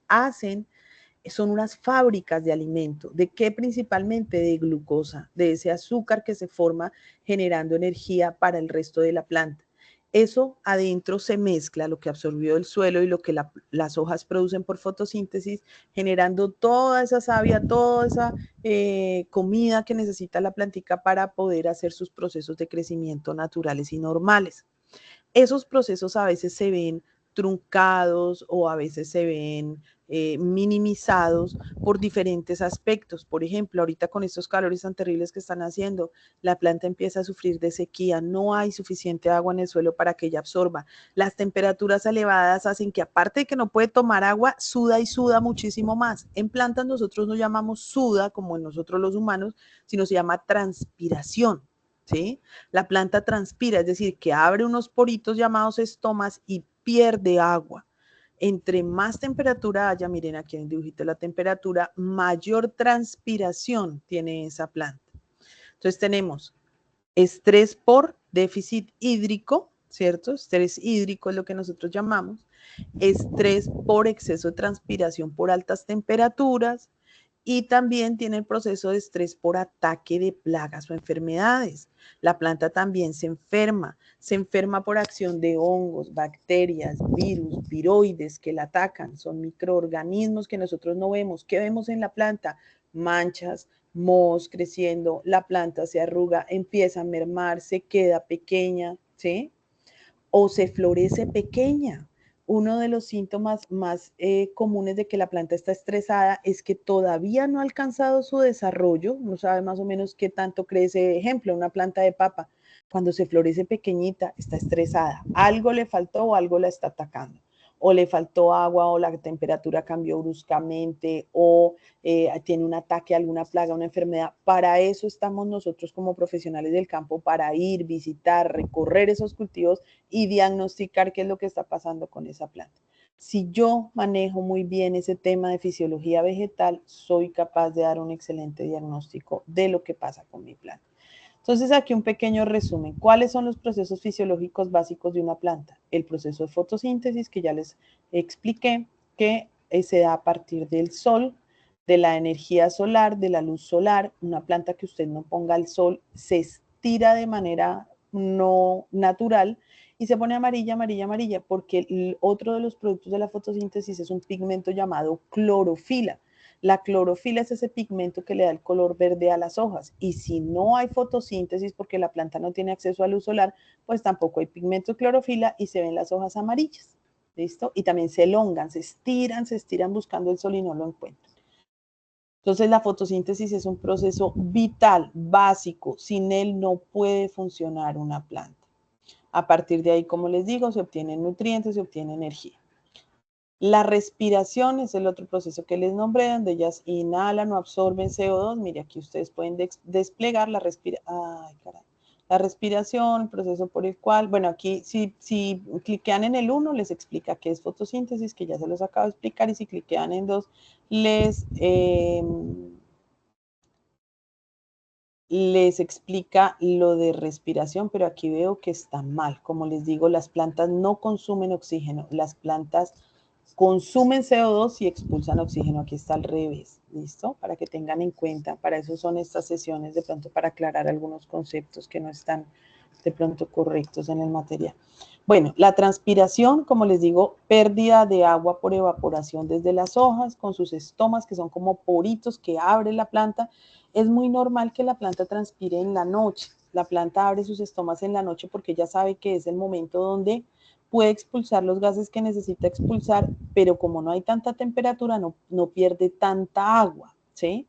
son unas fábricas de alimento. ¿De qué principalmente? De glucosa, de ese azúcar que se forma generando energía para el resto de la planta. eso adentro se mezcla, lo que absorbió el suelo y lo que las hojas producen por fotosíntesis, generando toda esa savia, toda esa comida que necesita la plantica para poder hacer sus procesos de crecimiento naturales y normales. Esos procesos a veces se ven truncados o a veces se ven minimizados por diferentes aspectos. Por ejemplo, ahorita con estos calores tan terribles que están haciendo, la planta empieza a sufrir de sequía, no hay suficiente agua en el suelo para que ella absorba. Las temperaturas elevadas hacen que, aparte de que no puede tomar agua, suda y suda muchísimo más. En plantas nosotros no llamamos suda como en nosotros los humanos, sino se llama transpiración. ¿Sí? La planta transpira, es decir, que abre unos poritos llamados estomas y pierde agua. Entre más temperatura haya, miren aquí en el dibujito la temperatura, mayor transpiración tiene esa planta. Entonces tenemos estrés por déficit hídrico, ¿cierto? Estrés hídrico es lo que nosotros llamamos. Estrés por exceso de transpiración por altas temperaturas, y también tiene el proceso de estrés por ataque de plagas o enfermedades. La planta también se enferma por acción de hongos, bacterias, virus, viroides que la atacan. Son microorganismos que nosotros no vemos. ¿Qué vemos en la planta? Manchas, mohos creciendo, la planta se arruga, empieza a mermar, se queda pequeña, ¿sí? O se florece pequeña. Uno de los síntomas más comunes de que la planta está estresada es que todavía no ha alcanzado su desarrollo, no sabe más o menos qué tanto crece, ejemplo, una planta de papa. Cuando se florece pequeñita, está estresada. Algo le faltó o algo la está atacando. O le faltó agua o la temperatura cambió bruscamente o tiene un ataque, alguna plaga, una enfermedad. Para eso estamos nosotros como profesionales del campo, para ir, visitar, recorrer esos cultivos y diagnosticar qué es lo que está pasando con esa planta. Si yo manejo muy bien ese tema de fisiología vegetal, soy capaz de dar un excelente diagnóstico de lo que pasa con mi planta. Entonces, aquí un pequeño resumen. ¿Cuáles son los procesos fisiológicos básicos de una planta? El proceso de fotosíntesis, que ya les expliqué, que se da a partir del sol, de la energía solar, de la luz solar. Una planta que usted no ponga al sol se estira de manera no natural y se pone amarilla, amarilla, amarilla, porque otro de los productos de la fotosíntesis es un pigmento llamado clorofila. La clorofila es ese pigmento que le da el color verde a las hojas, y si no hay fotosíntesis porque la planta no tiene acceso a luz solar, pues tampoco hay pigmento de clorofila y se ven las hojas amarillas. ¿Listo? Y también se elongan, se estiran buscando el sol y no lo encuentran. Entonces la fotosíntesis es un proceso vital, básico. Sin él no puede funcionar una planta. A partir de ahí, como les digo, se obtienen nutrientes, se obtiene energía. La respiración es el otro proceso que les nombré, donde ellas inhalan o absorben CO2. Mire, aquí ustedes pueden desplegar la respiración, el proceso por el cual, bueno, aquí si cliquean en el 1, les explica qué es fotosíntesis, que ya se los acabo de explicar, y si cliquean en 2, les explica lo de respiración, pero aquí veo que está mal. Como les digo, las plantas no consumen oxígeno, las plantas consumen CO2 y expulsan oxígeno. Aquí está al revés, ¿listo? Para que tengan en cuenta, para eso son estas sesiones, de pronto para aclarar algunos conceptos que no están de pronto correctos en el material. Bueno, la transpiración, como les digo, pérdida de agua por evaporación desde las hojas, con sus estomas, que son como poritos que abre la planta. Es muy normal que la planta transpire en la noche. La planta abre sus estomas en la noche porque ya sabe que es el momento donde puede expulsar los gases que necesita expulsar, pero como no hay tanta temperatura, no pierde tanta agua, ¿sí?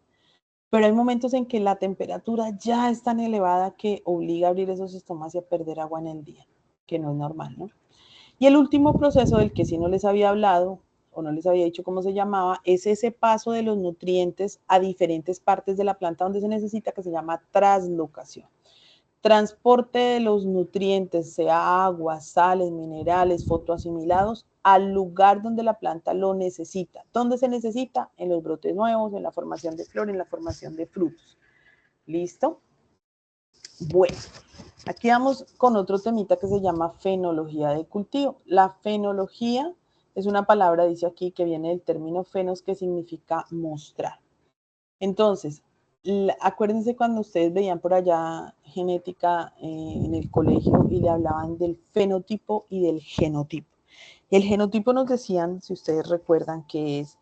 Pero hay momentos en que la temperatura ya es tan elevada que obliga a abrir esos estomas y a perder agua en el día, que no es normal, ¿no? Y el último proceso del que sí no les había hablado o no les había dicho cómo se llamaba, es ese paso de los nutrientes a diferentes partes de la planta donde se necesita, que se llama translocación. Transporte de los nutrientes, sea agua, sales, minerales, fotoasimilados, al lugar donde la planta lo necesita. ¿Dónde se necesita? En los brotes nuevos, en la formación de flor, en la formación de frutos. ¿Listo? Bueno, aquí vamos con otro temita que se llama fenología de cultivo. La fenología es una palabra, dice aquí, que viene del término fenos, que significa mostrar. Entonces, Acuérdense cuando ustedes veían por allá genética en el colegio y le hablaban del fenotipo y del genotipo. El genotipo nos decían, si ustedes recuerdan, que es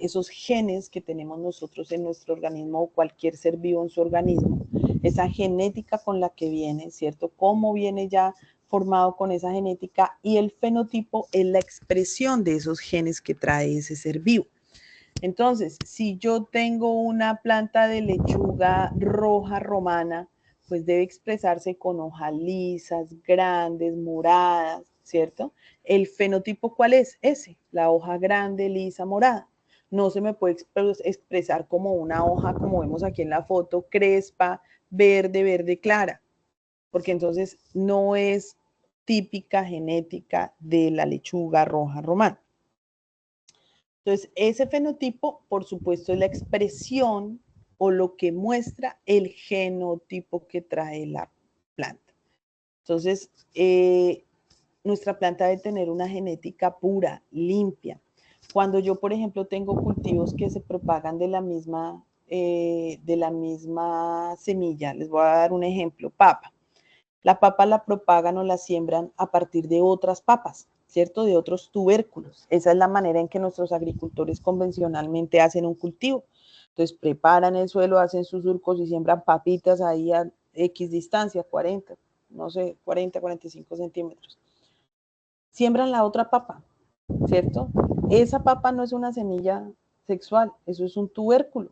esos genes que tenemos nosotros en nuestro organismo o cualquier ser vivo en su organismo, esa genética con la que viene, ¿cierto? Cómo viene ya formado con esa genética, y el fenotipo es la expresión de esos genes que trae ese ser vivo. Entonces, si yo tengo una planta de lechuga roja romana, pues debe expresarse con hojas lisas, grandes, moradas, ¿cierto? ¿El fenotipo cuál es? Ese, la hoja grande, lisa, morada. No se me puede expresar como una hoja, como vemos aquí en la foto, crespa, verde, verde clara, porque entonces no es típica genética de la lechuga roja romana. Entonces, ese fenotipo, por supuesto, es la expresión o lo que muestra el genotipo que trae la planta. Entonces, nuestra planta debe tener una genética pura, limpia. Cuando yo, por ejemplo, tengo cultivos que se propagan de la misma semilla, les voy a dar un ejemplo, papa. La papa la propagan o la siembran a partir de otras papas, ¿cierto? De otros tubérculos. Esa es la manera en que nuestros agricultores convencionalmente hacen un cultivo. Entonces preparan el suelo, hacen sus surcos y siembran papitas ahí a X distancia, 40, no sé, 40, 45 centímetros. Siembran la otra papa, ¿cierto? Esa papa no es una semilla sexual, eso es un tubérculo,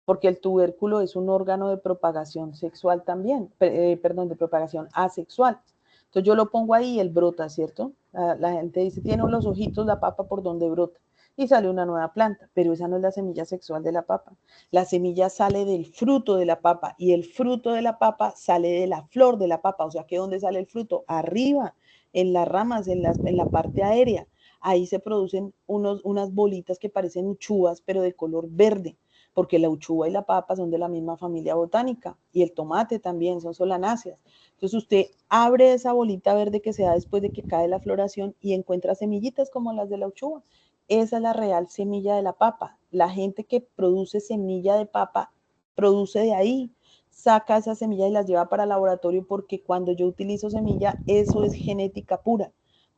porque el tubérculo es un órgano de propagación sexual también, perdón, de propagación asexual. Entonces yo lo pongo ahí y él brota, ¿cierto? La gente dice, tiene los ojitos la papa por donde brota y sale una nueva planta, pero esa no es la semilla sexual de la papa. La semilla sale del fruto de la papa y el fruto de la papa sale de la flor de la papa, o sea que ¿dónde sale el fruto? Arriba, en las ramas, en la parte aérea. Ahí se producen unas bolitas que parecen uchuvas, pero de color verde, porque la uchuva y la papa son de la misma familia botánica, y el tomate también, son solanáceas. Entonces usted abre esa bolita verde que se da después de que cae la floración y encuentra semillitas como las de la uchuva. Esa es la real semilla de la papa. La gente que produce semilla de papa produce de ahí, saca esa semilla y las lleva para el laboratorio, porque cuando yo utilizo semilla, eso es genética pura.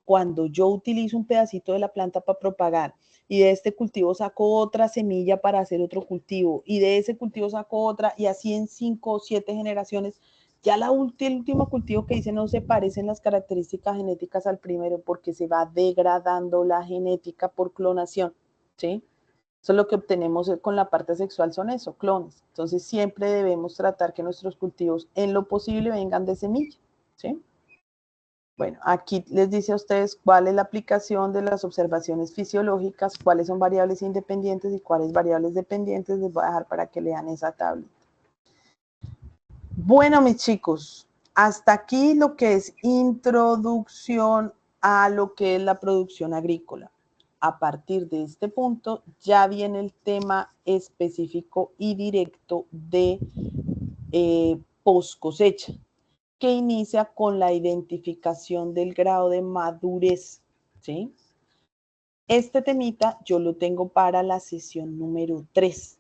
Cuando yo utilizo un pedacito de la planta para propagar y de este cultivo saco otra semilla para hacer otro cultivo y de ese cultivo saco otra, y así en 5 o 7 generaciones, ya el último cultivo que hice no se parecen las características genéticas al primero, porque se va degradando la genética por clonación, ¿sí? Eso es lo que obtenemos con la parte sexual, son eso, clones. Entonces siempre debemos tratar que nuestros cultivos en lo posible vengan de semilla, ¿sí? Bueno, aquí les dice a ustedes cuál es la aplicación de las observaciones fisiológicas, cuáles son variables independientes y cuáles variables dependientes. Les voy a dejar para que lean esa tabla. Bueno, mis chicos, hasta aquí lo que es introducción a lo que es la producción agrícola. A partir de este punto ya viene el tema específico y directo de post cosecha, que inicia con la identificación del grado de madurez, ¿sí? Este temita yo lo tengo para la sesión número 3.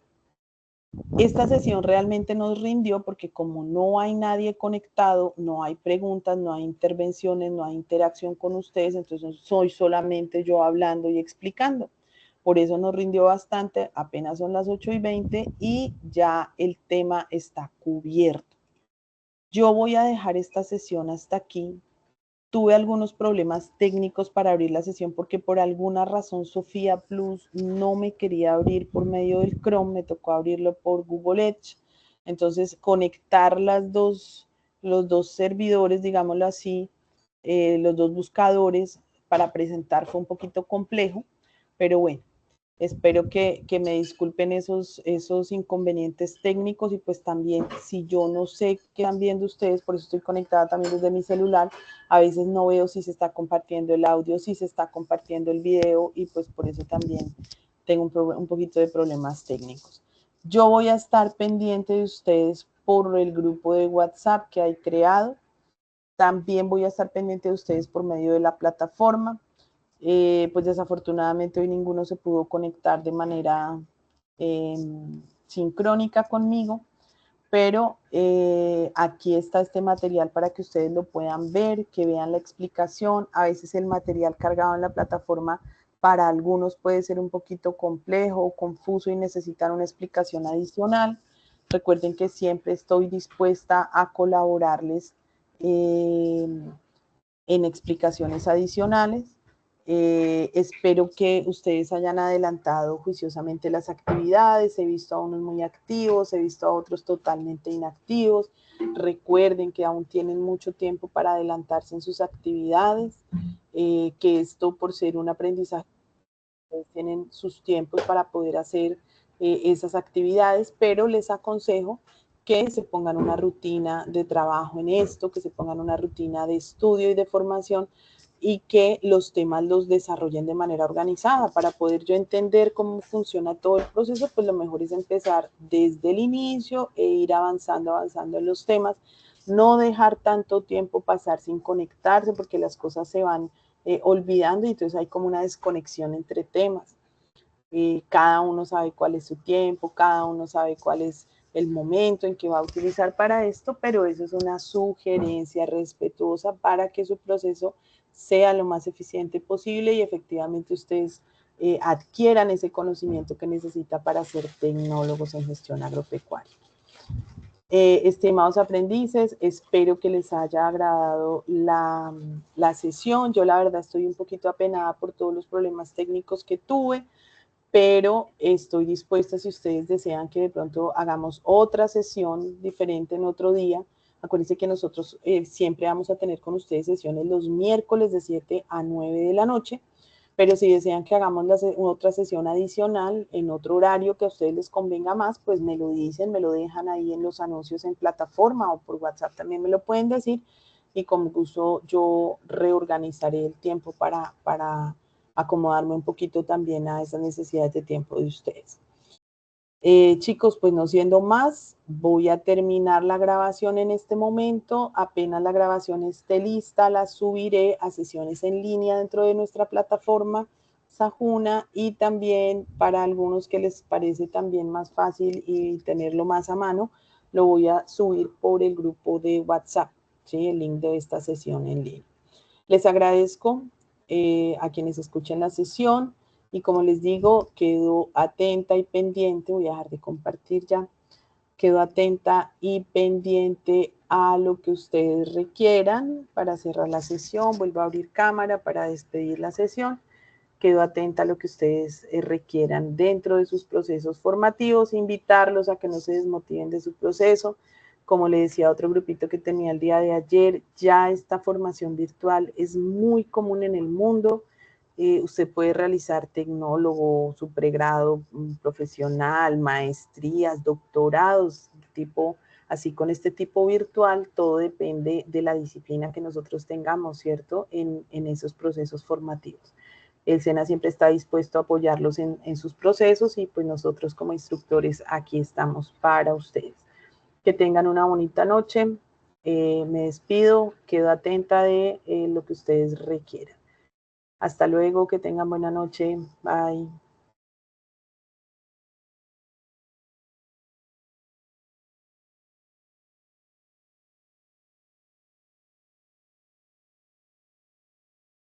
Esta sesión realmente nos rindió porque como no hay nadie conectado, no hay preguntas, no hay intervenciones, no hay interacción con ustedes, entonces soy solamente yo hablando y explicando. Por eso nos rindió bastante, apenas son las 8:20 y ya el tema está cubierto. Yo voy a dejar esta sesión hasta aquí. Tuve algunos problemas técnicos para abrir la sesión porque por alguna razón Sofía Plus no me quería abrir por medio del Chrome, me tocó abrirlo por Google Edge. Entonces conectar los dos servidores, digámoslo así, los dos buscadores para presentar fue un poquito complejo, pero bueno. Espero que me disculpen esos inconvenientes técnicos, y pues también si yo no sé qué están viendo ustedes, por eso estoy conectada también desde mi celular, a veces no veo si se está compartiendo el audio, si se está compartiendo el video, y pues por eso también tengo un poquito de problemas técnicos. Yo voy a estar pendiente de ustedes por el grupo de WhatsApp que hay creado. También voy a estar pendiente de ustedes por medio de la plataforma. Pues desafortunadamente hoy ninguno se pudo conectar de manera sincrónica conmigo, pero aquí está este material para que ustedes lo puedan ver, que vean la explicación. A veces el material cargado en la plataforma para algunos puede ser un poquito complejo o confuso y necesitan una explicación adicional. Recuerden que siempre estoy dispuesta a colaborarles en explicaciones adicionales. Espero que ustedes hayan adelantado juiciosamente las actividades. He visto a unos muy activos, he visto a otros totalmente inactivos. Recuerden que aún tienen mucho tiempo para adelantarse en sus actividades, que esto por ser un aprendizaje, tienen sus tiempos para poder hacer esas actividades, pero les aconsejo que se pongan una rutina de trabajo en esto, que se pongan una rutina de estudio y de formación y que los temas los desarrollen de manera organizada. Para poder yo entender cómo funciona todo el proceso, pues lo mejor es empezar desde el inicio e ir avanzando en los temas, no dejar tanto tiempo pasar sin conectarse porque las cosas se van olvidando y entonces hay como una desconexión entre temas. Cada uno sabe cuál es su tiempo, cada uno sabe cuál es el momento en que va a utilizar para esto, pero eso es una sugerencia respetuosa para que su proceso sea lo más eficiente posible y efectivamente ustedes adquieran ese conocimiento que necesita para ser tecnólogos en gestión agropecuaria. Estimados aprendices, espero que les haya agradado la sesión. Yo la verdad estoy un poquito apenada por todos los problemas técnicos que tuve, pero estoy dispuesta si ustedes desean que de pronto hagamos otra sesión diferente en otro día. Acuérdense que nosotros siempre vamos a tener con ustedes sesiones los miércoles de 7 a 9 de la noche, pero si desean que hagamos otra sesión adicional en otro horario que a ustedes les convenga más, pues me lo dicen, me lo dejan ahí en los anuncios en plataforma o por WhatsApp también me lo pueden decir y con gusto yo reorganizaré el tiempo para acomodarme un poquito también a esas necesidades de tiempo de ustedes. Chicos, pues no siendo más, voy a terminar la grabación en este momento. Apenas la grabación esté lista, la subiré a sesiones en línea dentro de nuestra plataforma Sajuna y también para algunos que les parece también más fácil y tenerlo más a mano, lo voy a subir por el grupo de WhatsApp, ¿sí? El link de esta sesión en línea. Les agradezco a quienes escuchen la sesión. Y como les digo, quedo atenta y pendiente, voy a dejar de compartir ya, quedo atenta y pendiente a lo que ustedes requieran para cerrar la sesión, vuelvo a abrir cámara para despedir la sesión, quedo atenta a lo que ustedes requieran dentro de sus procesos formativos, invitarlos a que no se desmotiven de su proceso. Como le decía a otro grupito que tenía el día de ayer, ya esta formación virtual es muy común en el mundo. Usted puede realizar tecnólogo, su pregrado profesional, maestrías, doctorados, tipo, así con este tipo virtual, todo depende de la disciplina que nosotros tengamos, ¿cierto? En esos procesos formativos. El SENA siempre está dispuesto a apoyarlos en sus procesos y pues nosotros como instructores aquí estamos para ustedes. Que tengan una bonita noche. Me despido, quedo atenta de lo que ustedes requieran. Hasta luego, que tengan buena noche. Bye.